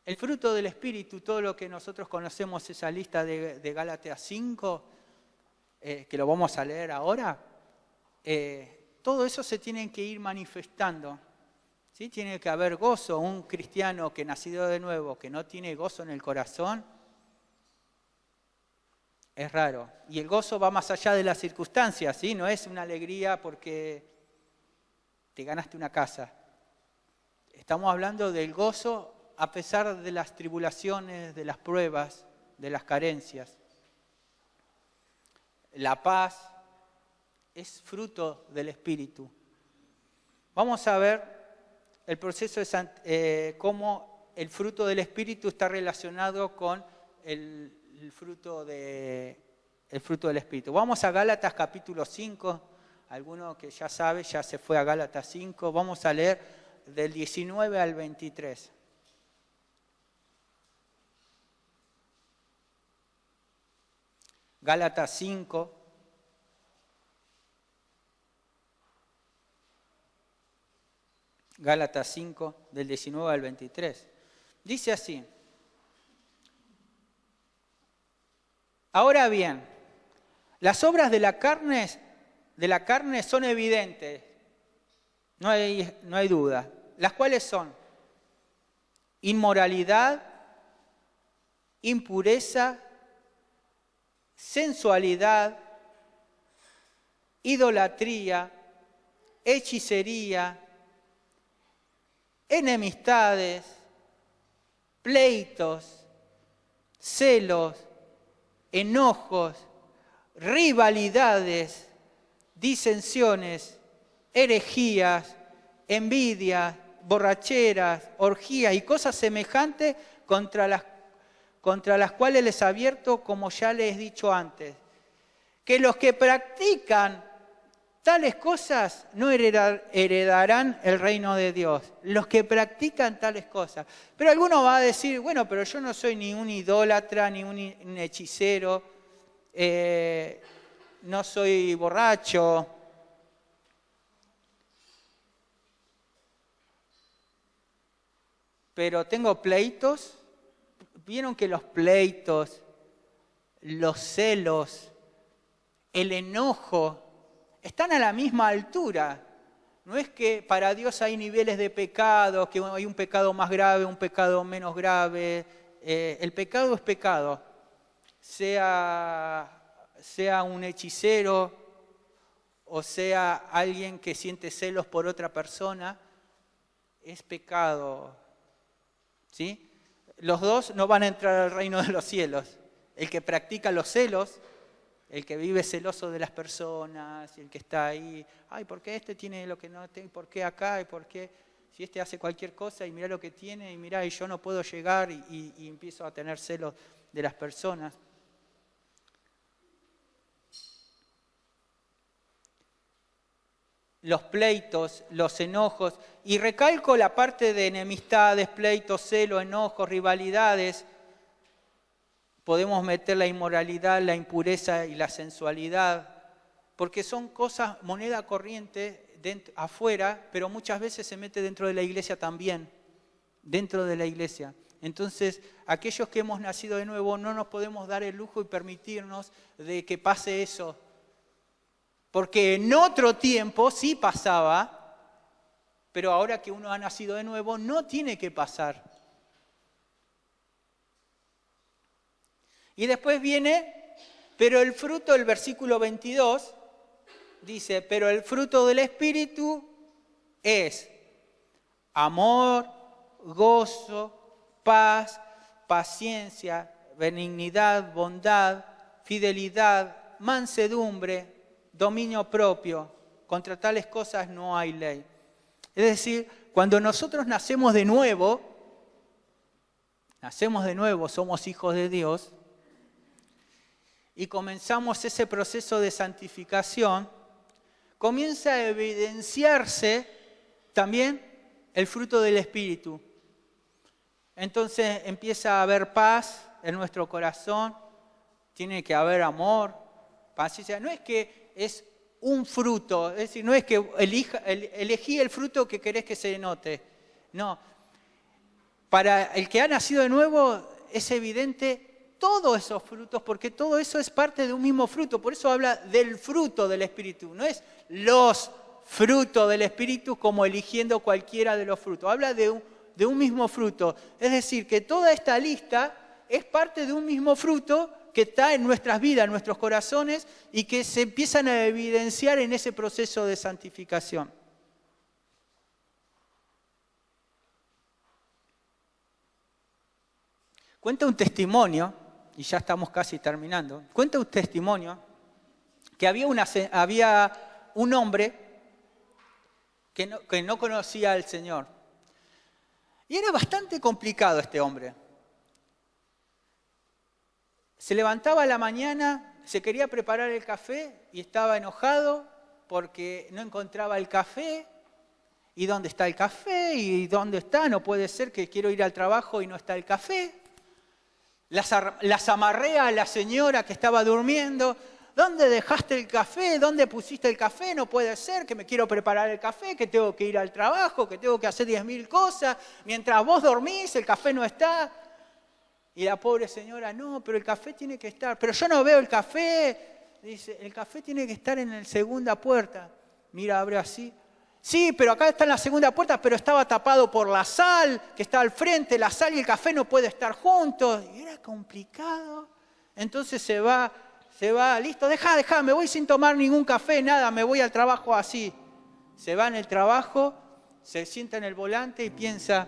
el fruto del Espíritu, todo lo que nosotros conocemos, esa lista de Gálatas 5, que lo vamos a leer ahora, todo eso se tiene que ir manifestando. ¿Sí? Tiene que haber gozo. Un cristiano que nacido de nuevo, que no tiene gozo en el corazón, es raro. Y el gozo va más allá de las circunstancias, ¿sí? No es una alegría porque te ganaste una casa. Estamos hablando del gozo a pesar de las tribulaciones, de las pruebas, de las carencias. La paz es fruto del Espíritu. Vamos a ver el proceso de cómo el fruto del Espíritu está relacionado con el fruto del Espíritu. Vamos a Gálatas capítulo 5. Alguno que ya sabe, ya se fue a Gálatas 5. Vamos a leer del 19 al 23. Gálatas 5. Gálatas 5, del 19 al 23. Dice así: ahora bien, las obras de la carne son evidentes, no hay duda. Las cuales son inmoralidad, impureza, sensualidad, idolatría, hechicería, enemistades, pleitos, celos, enojos, rivalidades, disensiones, herejías, envidias, borracheras, orgías y cosas semejantes contra las cuales les advierto, como ya les he dicho antes, que los que practican tales cosas no heredarán el reino de Dios. Los que practican tales cosas. Pero alguno va a decir, bueno, pero yo no soy ni un idólatra, ni un hechicero, no soy borracho. Pero tengo pleitos. ¿Vieron que los pleitos, los celos, el enojo, están a la misma altura? No es que para Dios hay niveles de pecado, que hay un pecado más grave, un pecado menos grave. El pecado es pecado. Sea un hechicero o sea alguien que siente celos por otra persona, es pecado. ¿Sí? Los dos no van a entrar al reino de los cielos. El que practica los celos, el que vive celoso de las personas, el que está ahí, ay, ¿por qué este tiene lo que no tengo? ¿Por qué acá? ¿Y por qué si este hace cualquier cosa y mira lo que tiene y mira y yo no puedo llegar y empiezo a tener celos de las personas? Los pleitos, los enojos, y recalco la parte de enemistades, pleitos, celos, enojos, rivalidades. Podemos meter la inmoralidad, la impureza y la sensualidad, porque son cosas, moneda corriente afuera, pero muchas veces se mete dentro de la iglesia también, dentro de la iglesia. Entonces, aquellos que hemos nacido de nuevo no nos podemos dar el lujo y permitirnos de que pase eso. Porque en otro tiempo sí pasaba, pero ahora que uno ha nacido de nuevo no tiene que pasar. Y después viene, pero el fruto, el versículo 22, dice, pero el fruto del Espíritu es amor, gozo, paz, paciencia, benignidad, bondad, fidelidad, mansedumbre, dominio propio. Contra tales cosas no hay ley. Es decir, cuando nosotros nacemos de nuevo, somos hijos de Dios, y comenzamos ese proceso de santificación, comienza a evidenciarse también el fruto del Espíritu. Entonces empieza a haber paz en nuestro corazón, tiene que haber amor, paciencia. No es que es un fruto, es decir, no es que elegí el fruto que querés que se note. No, para el que ha nacido de nuevo es evidente todos esos frutos, porque todo eso es parte de un mismo fruto. Por eso habla del fruto del Espíritu. No es los frutos del Espíritu como eligiendo cualquiera de los frutos. Habla de un mismo fruto. Es decir, que toda esta lista es parte de un mismo fruto que está en nuestras vidas, en nuestros corazones, y que se empiezan a evidenciar en ese proceso de santificación. Cuenta un testimonio, y ya estamos casi terminando, cuenta un testimonio que había un hombre que no conocía al Señor. Y era bastante complicado este hombre. Se levantaba a la mañana, se quería preparar el café y estaba enojado porque no encontraba el café. ¿Y dónde está el café? ¿Y dónde está? No puede ser que quiero ir al trabajo y no está el café. Las amarré a la señora que estaba durmiendo. ¿Dónde dejaste el café? ¿Dónde pusiste el café? No puede ser que me quiero preparar el café, que tengo que ir al trabajo, que tengo que hacer 10.000 cosas. Mientras vos dormís, el café no está. Y la pobre señora, no, pero el café tiene que estar. Pero yo no veo el café. Dice, el café tiene que estar en la segunda puerta. Mira, abre así. Sí, pero acá está en la segunda puerta, pero estaba tapado por la sal, que está al frente. La sal y el café no pueden estar juntos. Y era complicado. Entonces se va se va, listo, dejá, me voy sin tomar ningún café, nada, me voy al trabajo así. Se va en el trabajo, se sienta en el volante y piensa,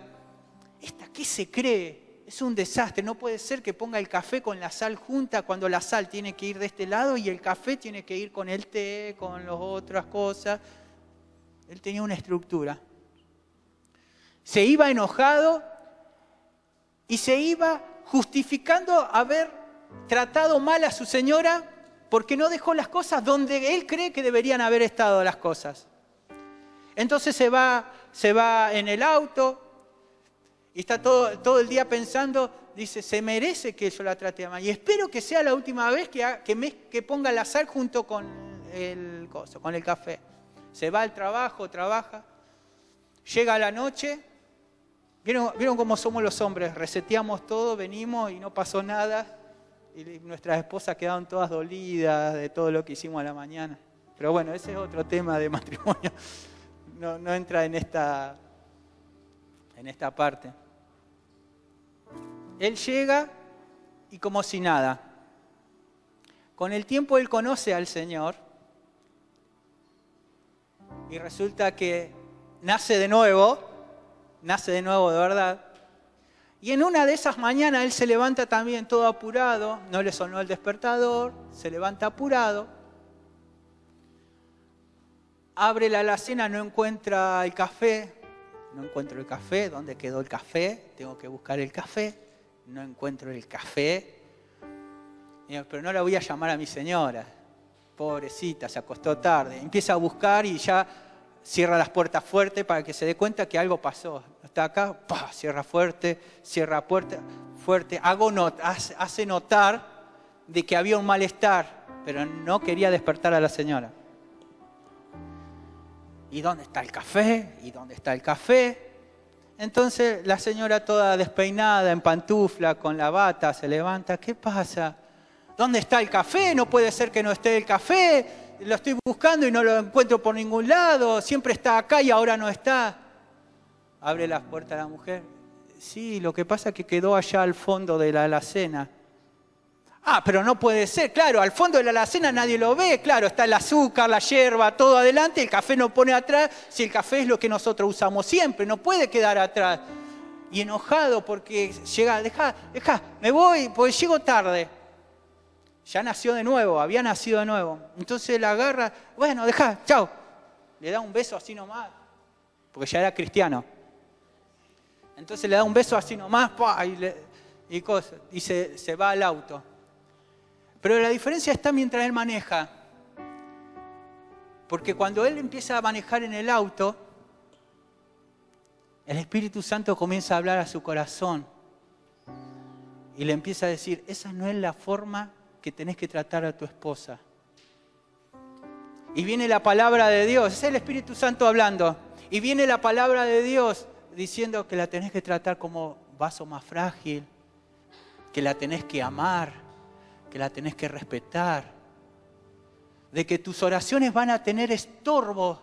¿esta qué se cree? Es un desastre, no puede ser que ponga el café con la sal junta cuando la sal tiene que ir de este lado y el café tiene que ir con el té, con las otras cosas. Él tenía una estructura. Se iba enojado y se iba justificando haber tratado mal a su señora porque no dejó las cosas donde él cree que deberían haber estado las cosas. Entonces se va en el auto y está todo el día pensando, dice, se merece que yo la trate mal. Y espero que sea la última vez que ponga la sal junto con el café. Se va al trabajo, trabaja, llega a la noche. ¿Vieron cómo somos los hombres? Reseteamos todo, venimos y no pasó nada. Y nuestras esposas quedaron todas dolidas de todo lo que hicimos a la mañana. Pero bueno, ese es otro tema de matrimonio. No entra en esta parte. Él llega y como si nada. Con el tiempo él conoce al Señor y resulta que nace de nuevo de verdad. Y en una de esas mañanas él se levanta también todo apurado, no le sonó el despertador, se levanta apurado. Abre la alacena, no encuentra el café. No encuentro el café. ¿Dónde quedó el café? Tengo que buscar el café. No encuentro el café. Pero no la voy a llamar a mi señora. Pobrecita, se acostó tarde. Empieza a buscar y ya cierra las puertas fuerte para que se dé cuenta que algo pasó. Está acá, ¡pah! Cierra fuerte, cierra puerta fuerte. Hace notar de que había un malestar, pero no quería despertar a la señora. ¿Y dónde está el café? ¿Y dónde está el café? Entonces la señora toda despeinada, en pantufla, con la bata, se levanta. ¿Qué pasa? ¿Dónde está el café? No puede ser que no esté el café. Lo estoy buscando y no lo encuentro por ningún lado. Siempre está acá y ahora no está. Abre las puertas la mujer. Sí, lo que pasa es que quedó allá al fondo de la alacena. Ah, pero no puede ser, claro, al fondo de la alacena nadie lo ve, claro, está el azúcar, la yerba, todo adelante, el café no pone atrás, si el café es lo que nosotros usamos siempre, no puede quedar atrás. Y enojado porque llega, deja, me voy, porque llego tarde. Ya nació de nuevo, había nacido de nuevo. Entonces la agarra, bueno, deja, chao. Le da un beso así nomás, porque ya era cristiano. Entonces le da un beso así nomás, y se va al auto. Pero la diferencia está mientras él maneja. Porque cuando él empieza a manejar en el auto, el Espíritu Santo comienza a hablar a su corazón. Y le empieza a decir, esa no es la forma que tenés que tratar a tu esposa. Y viene la palabra de Dios, es el Espíritu Santo hablando. Y viene la palabra de Dios diciendo que la tenés que tratar como vaso más frágil, que la tenés que amar, que la tenés que respetar, de que tus oraciones van a tener estorbo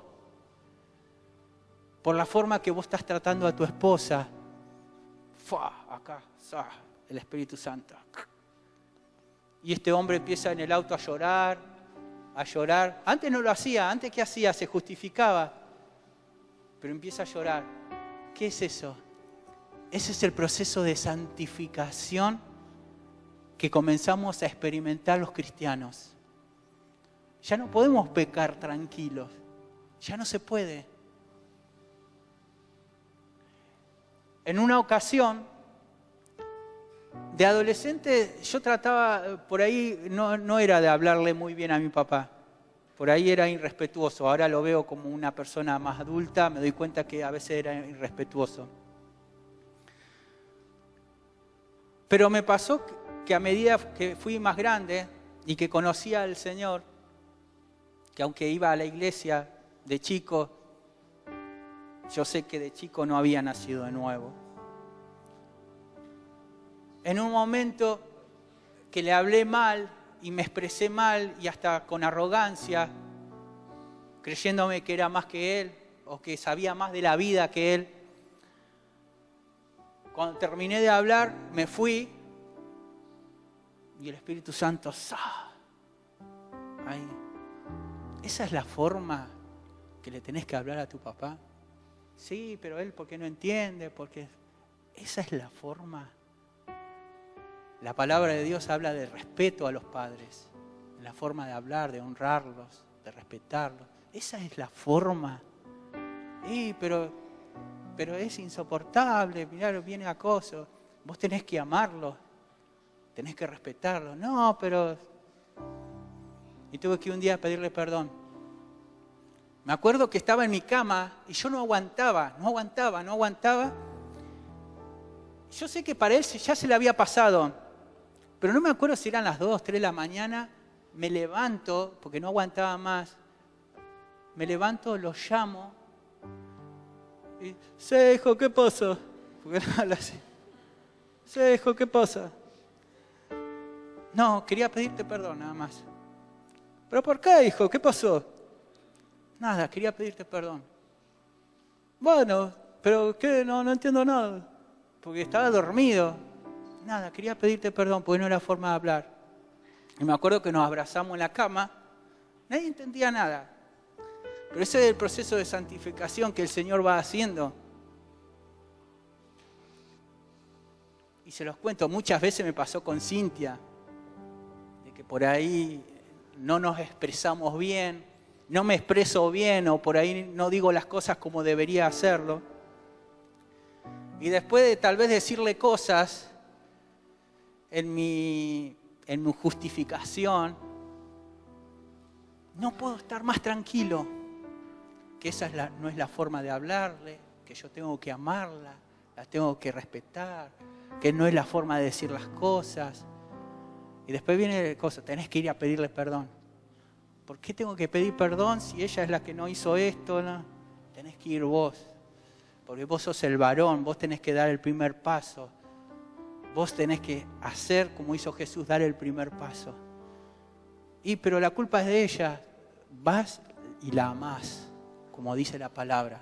por la forma que vos estás tratando a tu esposa. Acá, el Espíritu Santo. Y este hombre empieza en el auto a llorar. Antes no lo hacía, antes ¿qué hacía? Se justificaba. Pero empieza a llorar. ¿Qué es eso? Ese es el proceso de santificación que comenzamos a experimentar los cristianos. Ya no podemos pecar tranquilos. Ya no se puede. En una ocasión, de adolescente, yo trataba, por ahí no era de hablarle muy bien a mi papá. Por ahí era irrespetuoso. Ahora lo veo como una persona más adulta, me doy cuenta que a veces era irrespetuoso. Pero me pasó que a medida que fui más grande y que conocía al Señor, que aunque iba a la iglesia de chico, yo sé que de chico no había nacido de nuevo. En un momento que le hablé mal y me expresé mal y hasta con arrogancia, creyéndome que era más que Él o que sabía más de la vida que Él, cuando terminé de hablar me fui y el Espíritu Santo Ay, ¿esa es la forma que le tenés que hablar a tu papá? Sí, pero él porque no entiende, porque esa es la forma. La palabra de Dios habla de respeto a los padres, la forma de hablar, de honrarlos, de respetarlos. Esa es la forma. Pero es insoportable, mirá, viene acoso. Vos tenés que amarlo, tenés que respetarlo. No, pero... Y tuve que un día pedirle perdón. Me acuerdo que estaba en mi cama y yo no aguantaba. Yo sé que para él ya se le había pasado, pero no me acuerdo si eran las 2, 3 de la mañana. Me levanto, porque no aguantaba más. Me levanto, lo llamo. Y, sí, hijo, ¿qué pasa? Porque no habla así. Sí, hijo, ¿qué pasa? No, quería pedirte perdón, nada más. ¿Pero por qué, hijo? ¿Qué pasó? Nada, quería pedirte perdón. Bueno, pero ¿qué? No entiendo nada. Porque estaba dormido. Nada, quería pedirte perdón porque no era forma de hablar. Y me acuerdo que nos abrazamos en la cama. Nadie entendía nada. Pero ese es el proceso de santificación que el Señor va haciendo. Y se los cuento, muchas veces me pasó con Cintia, de que por ahí no nos expresamos bien, no me expreso bien o por ahí no digo las cosas como debería hacerlo. Y después de tal vez decirle cosas en mi justificación, no puedo estar más tranquilo, que esa no es la forma de hablarle, que yo tengo que amarla, la tengo que respetar, que no es la forma de decir las cosas. Y después viene la cosa, tenés que ir a pedirle perdón. ¿Por qué tengo que pedir perdón si ella es la que no hizo esto? No? Tenés que ir vos, porque vos sos el varón, vos tenés que dar el primer paso. Vos tenés que hacer como hizo Jesús, dar el primer paso. Pero la culpa es de ella. Vas y la amás, como dice la palabra.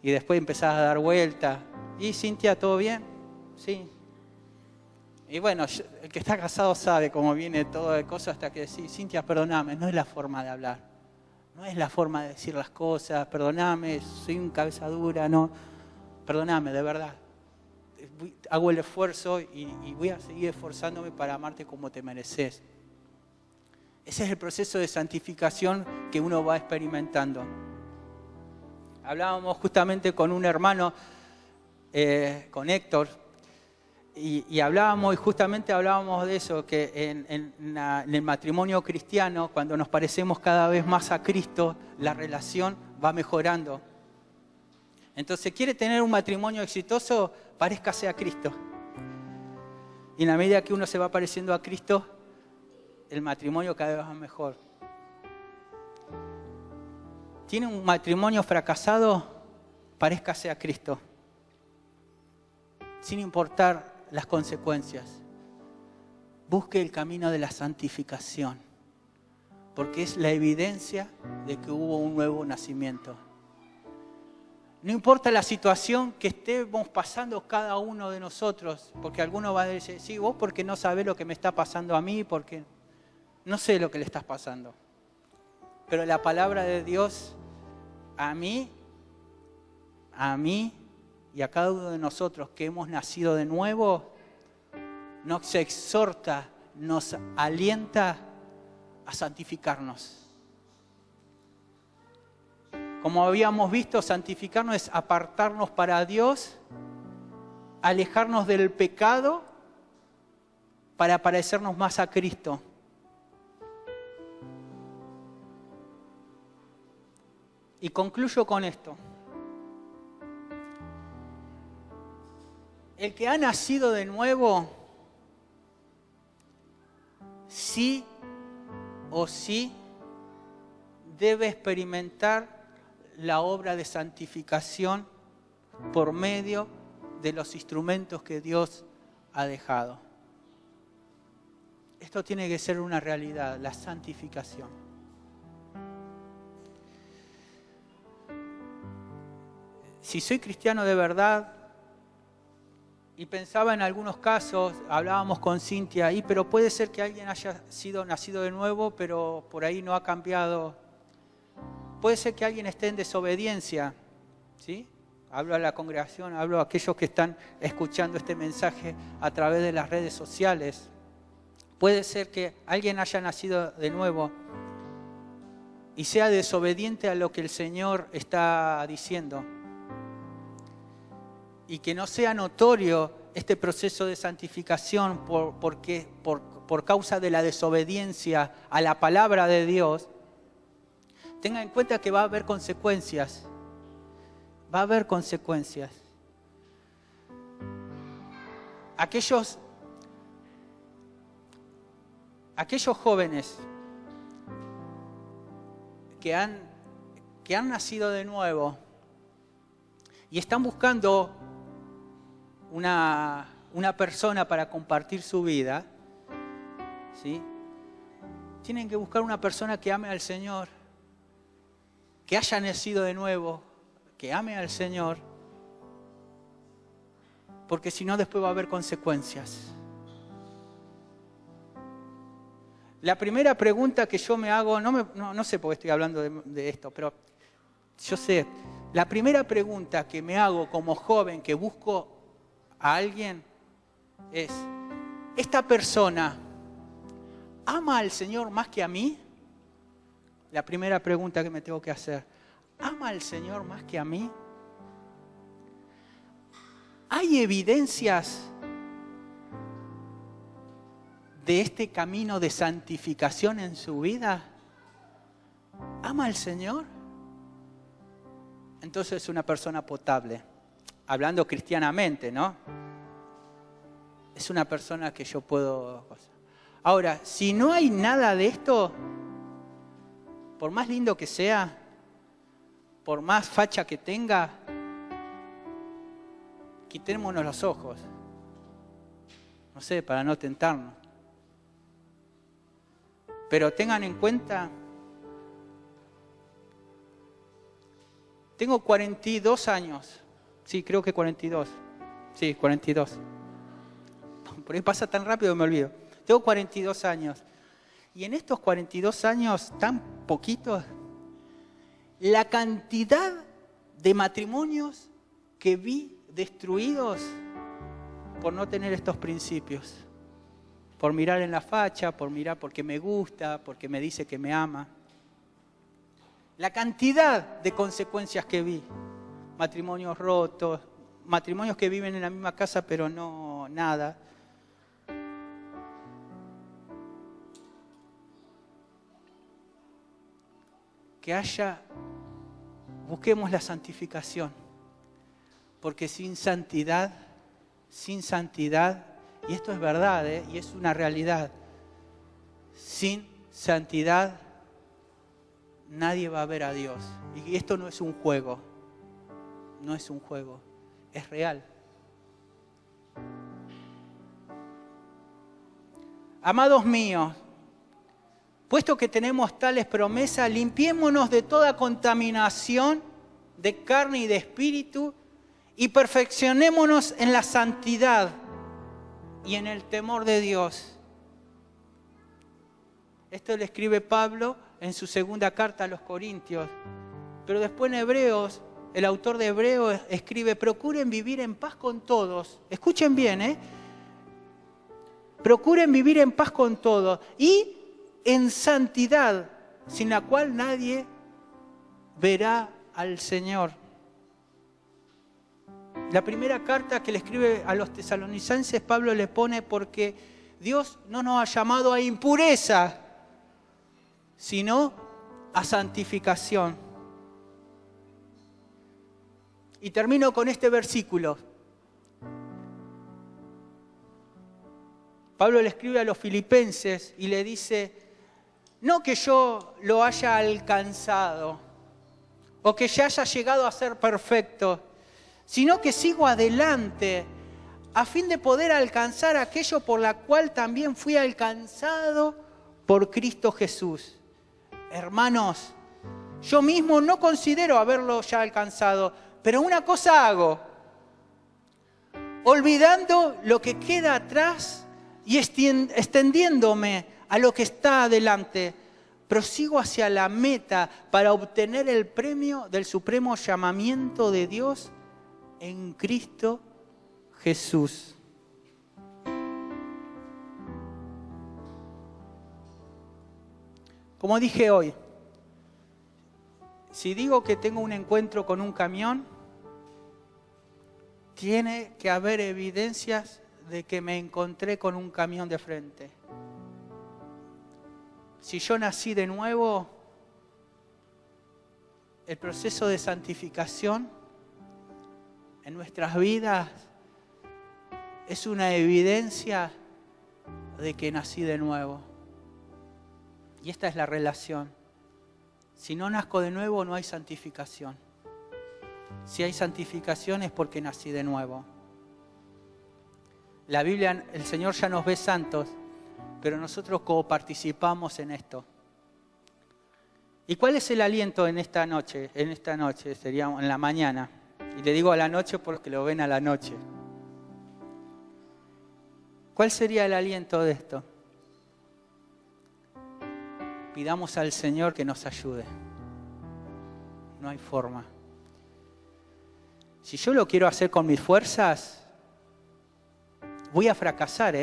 Y después empezás a dar vueltas. ¿Y Cintia, todo bien? Sí. Y bueno, el que está casado sabe cómo viene todo de cosas hasta que decís, Cintia, perdóname, no es la forma de hablar. No es la forma de decir las cosas, perdóname, soy un cabeza dura, no. Perdóname, de verdad. Hago el esfuerzo y voy a seguir esforzándome para amarte como te mereces. Ese es el proceso de santificación que uno va experimentando. Hablábamos justamente con un hermano, con Héctor, y justamente hablábamos de eso, que en el matrimonio cristiano, cuando nos parecemos cada vez más a Cristo, la relación va mejorando. Entonces, ¿quiere tener un matrimonio exitoso? Parezcase a Cristo. Y en la medida que uno se va pareciendo a Cristo, el matrimonio cada vez va mejor. ¿Tiene un matrimonio fracasado? Parezcase a Cristo. Sin importar las consecuencias. Busque el camino de la santificación. Porque es la evidencia de que hubo un nuevo nacimiento. No importa la situación que estemos pasando cada uno de nosotros, porque alguno va a decir, sí, vos porque no sabés lo que me está pasando a mí, porque no sé lo que le estás pasando. Pero la palabra de Dios, a mí y a cada uno de nosotros que hemos nacido de nuevo, nos exhorta, nos alienta a santificarnos. Como habíamos visto, santificarnos es apartarnos para Dios, alejarnos del pecado para parecernos más a Cristo. Y concluyo con esto. El que ha nacido de nuevo, sí o sí, debe experimentar la obra de santificación por medio de los instrumentos que Dios ha dejado. Esto tiene que ser una realidad, la santificación. Si soy cristiano de verdad, Y pensaba en algunos casos, hablábamos con Cintia ahí, pero puede ser que alguien haya sido nacido de nuevo, pero por ahí no ha cambiado. Puede ser que alguien esté en desobediencia, ¿sí? Hablo a la congregación, hablo a aquellos que están escuchando este mensaje a través de las redes sociales. Puede ser que alguien haya nacido de nuevo y sea desobediente a lo que el Señor está diciendo. Y que no sea notorio este proceso de santificación por causa de la desobediencia a la palabra de Dios. Tenga en cuenta que va a haber consecuencias. Va a haber consecuencias. Aquellos jóvenes que han nacido de nuevo y están buscando una persona para compartir su vida, ¿sí? Tienen que buscar una persona que ame al Señor, que haya nacido de nuevo, que ame al Señor, porque si no después va a haber consecuencias. La primera pregunta que yo me hago, no sé por qué estoy hablando de esto, pero yo sé, la primera pregunta que me hago como joven que busco a alguien es, ¿esta persona ama al Señor más que a mí? La primera pregunta que me tengo que hacer, ¿ama al Señor más que a mí? ¿Hay evidencias de este camino de santificación en su vida? ¿Ama al Señor? Entonces es una persona potable. Hablando cristianamente, ¿no? Es una persona que yo puedo... Ahora, si no hay nada de esto, por más lindo que sea, por más facha que tenga, quitémonos los ojos. No sé, para no tentarnos. Pero tengan en cuenta, tengo 42 años. Sí, creo que 42. Sí, 42. Por ahí pasa tan rápido que me olvido. Tengo 42 años. Y en estos 42 años, tan poquitos, la cantidad de matrimonios que vi destruidos por no tener estos principios. Por mirar en la facha, por mirar porque me gusta, porque me dice que me ama. La cantidad de consecuencias que vi. Matrimonios rotos, matrimonios que viven en la misma casa pero no nada. Busquemos la santificación, porque sin santidad, y esto es verdad, y es una realidad, sin santidad nadie va a ver a Dios. Y esto no es un juego, es real. Amados míos, puesto que tenemos tales promesas, limpiémonos de toda contaminación de carne y de espíritu y perfeccionémonos en la santidad y en el temor de Dios. Esto le escribe Pablo en su segunda carta a los Corintios. Pero después en Hebreos, el autor de Hebreos escribe, procuren vivir en paz con todos. Escuchen bien, procuren vivir en paz con todos y en santidad, sin la cual nadie verá al Señor. La primera carta que le escribe a los tesalonicenses, Pablo le pone porque Dios no nos ha llamado a impureza, sino a santificación. Y termino con este versículo. Pablo le escribe a los filipenses y le dice, no que yo lo haya alcanzado o que ya haya llegado a ser perfecto, sino que sigo adelante a fin de poder alcanzar aquello por la cual también fui alcanzado por Cristo Jesús. Hermanos, yo mismo no considero haberlo ya alcanzado, pero una cosa hago, olvidando lo que queda atrás y extendiéndome a lo que está adelante. Prosigo hacia la meta para obtener el premio del supremo llamamiento de Dios en Cristo Jesús. Como dije hoy, si digo que tengo un encuentro con un camión, tiene que haber evidencias de que me encontré con un camión de frente. Si yo nací de nuevo, el proceso de santificación en nuestras vidas es una evidencia de que nací de nuevo. Y esta es la relación. Si no nazco de nuevo, no hay santificación. Si hay santificación es porque nací de nuevo. La Biblia, el Señor ya nos ve santos, pero nosotros coparticipamos en esto. ¿Y cuál es el aliento en esta noche? En esta noche, sería en la mañana. Y le digo a la noche porque lo ven a la noche. ¿Cuál sería el aliento de esto? Pidamos al Señor que nos ayude. No hay forma. Si yo lo quiero hacer con mis fuerzas, voy a fracasar,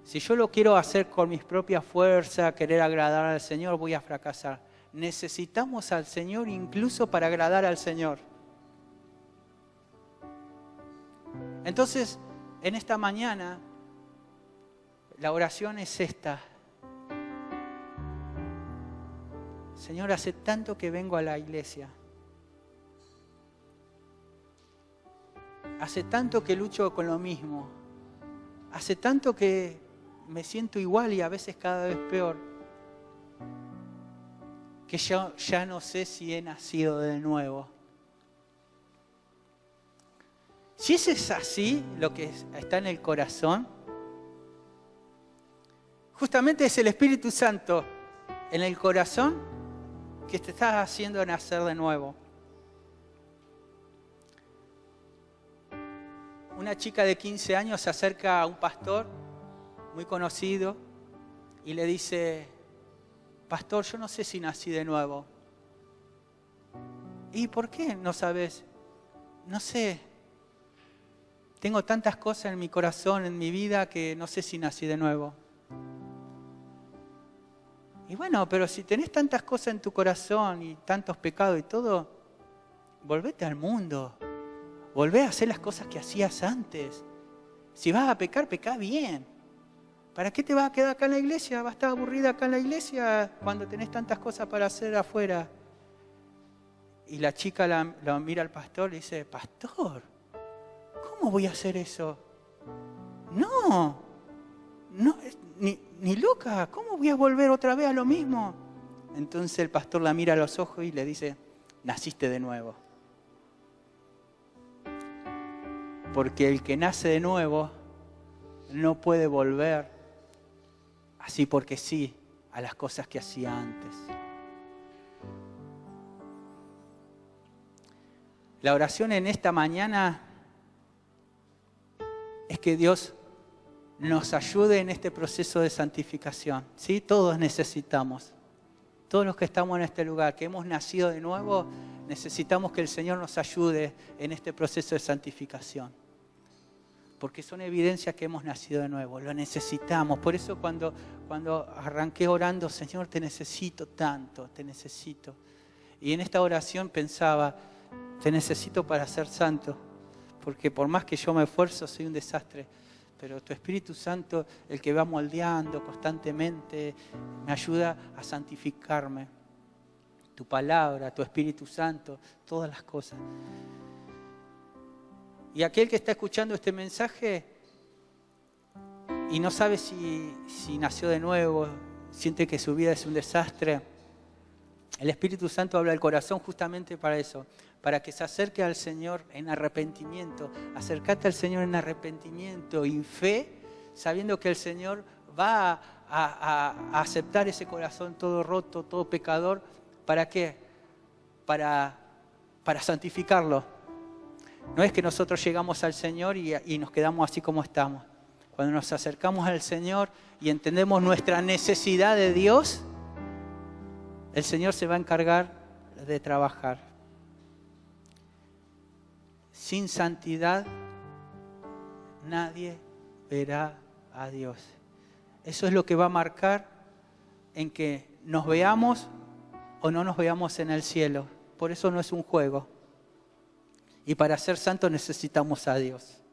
Si yo lo quiero hacer con mis propias fuerzas, querer agradar al Señor, voy a fracasar. Necesitamos al Señor incluso para agradar al Señor. Entonces, en esta mañana, la oración es esta. Señor, hace tanto que vengo a la iglesia. Hace tanto que lucho con lo mismo. Hace tanto que me siento igual y a veces cada vez peor. Que yo ya no sé si he nacido de nuevo. Si ese es así, lo que está en el corazón, justamente es el Espíritu Santo en el corazón que te está haciendo nacer de nuevo. Una chica de 15 años se acerca a un pastor muy conocido y le dice: pastor, yo no sé si nací de nuevo. ¿Y por qué no sabes? No sé. Tengo tantas cosas en mi corazón, en mi vida, que no sé si nací de nuevo. Y bueno, pero si tenés tantas cosas en tu corazón y tantos pecados y todo, volvete al mundo. Volvé a hacer las cosas que hacías antes. Si vas a pecar, pecá bien. ¿Para qué te vas a quedar acá en la iglesia? ¿Vas a estar aburrida acá en la iglesia cuando tenés tantas cosas para hacer afuera? Y la chica la mira al pastor y le dice: pastor, ¿cómo voy a hacer eso? No, ni loca, ¿cómo voy a volver otra vez a lo mismo? Entonces el pastor la mira a los ojos y le dice: naciste de nuevo. Porque el que nace de nuevo no puede volver así porque sí a las cosas que hacía antes. La oración en esta mañana es que Dios nos ayude en este proceso de santificación. ¿Sí? Todos necesitamos. Todos los que estamos en este lugar, que hemos nacido de nuevo, necesitamos que el Señor nos ayude en este proceso de santificación. Porque son evidencias que hemos nacido de nuevo, lo necesitamos. Por eso cuando arranqué orando: Señor, te necesito tanto, te necesito. Y en esta oración pensaba: te necesito para ser santo, porque por más que yo me esfuerzo, soy un desastre. Pero tu Espíritu Santo, el que va moldeando constantemente, me ayuda a santificarme. Tu palabra, tu Espíritu Santo, todas las cosas. Y aquel que está escuchando este mensaje y no sabe si nació de nuevo, siente que su vida es un desastre, el Espíritu Santo habla al corazón justamente para eso, para que se acerque al Señor en arrepentimiento. Acércate al Señor en arrepentimiento y fe, sabiendo que el Señor va a aceptar ese corazón todo roto, todo pecador. ¿Para qué? Para santificarlo. No es que nosotros llegamos al Señor y nos quedamos así como estamos. Cuando nos acercamos al Señor y entendemos nuestra necesidad de Dios, el Señor se va a encargar de trabajar. Sin santidad, nadie verá a Dios. Eso es lo que va a marcar en que nos veamos o no nos veamos en el cielo. Por eso no es un juego. Y para ser santos necesitamos a Dios.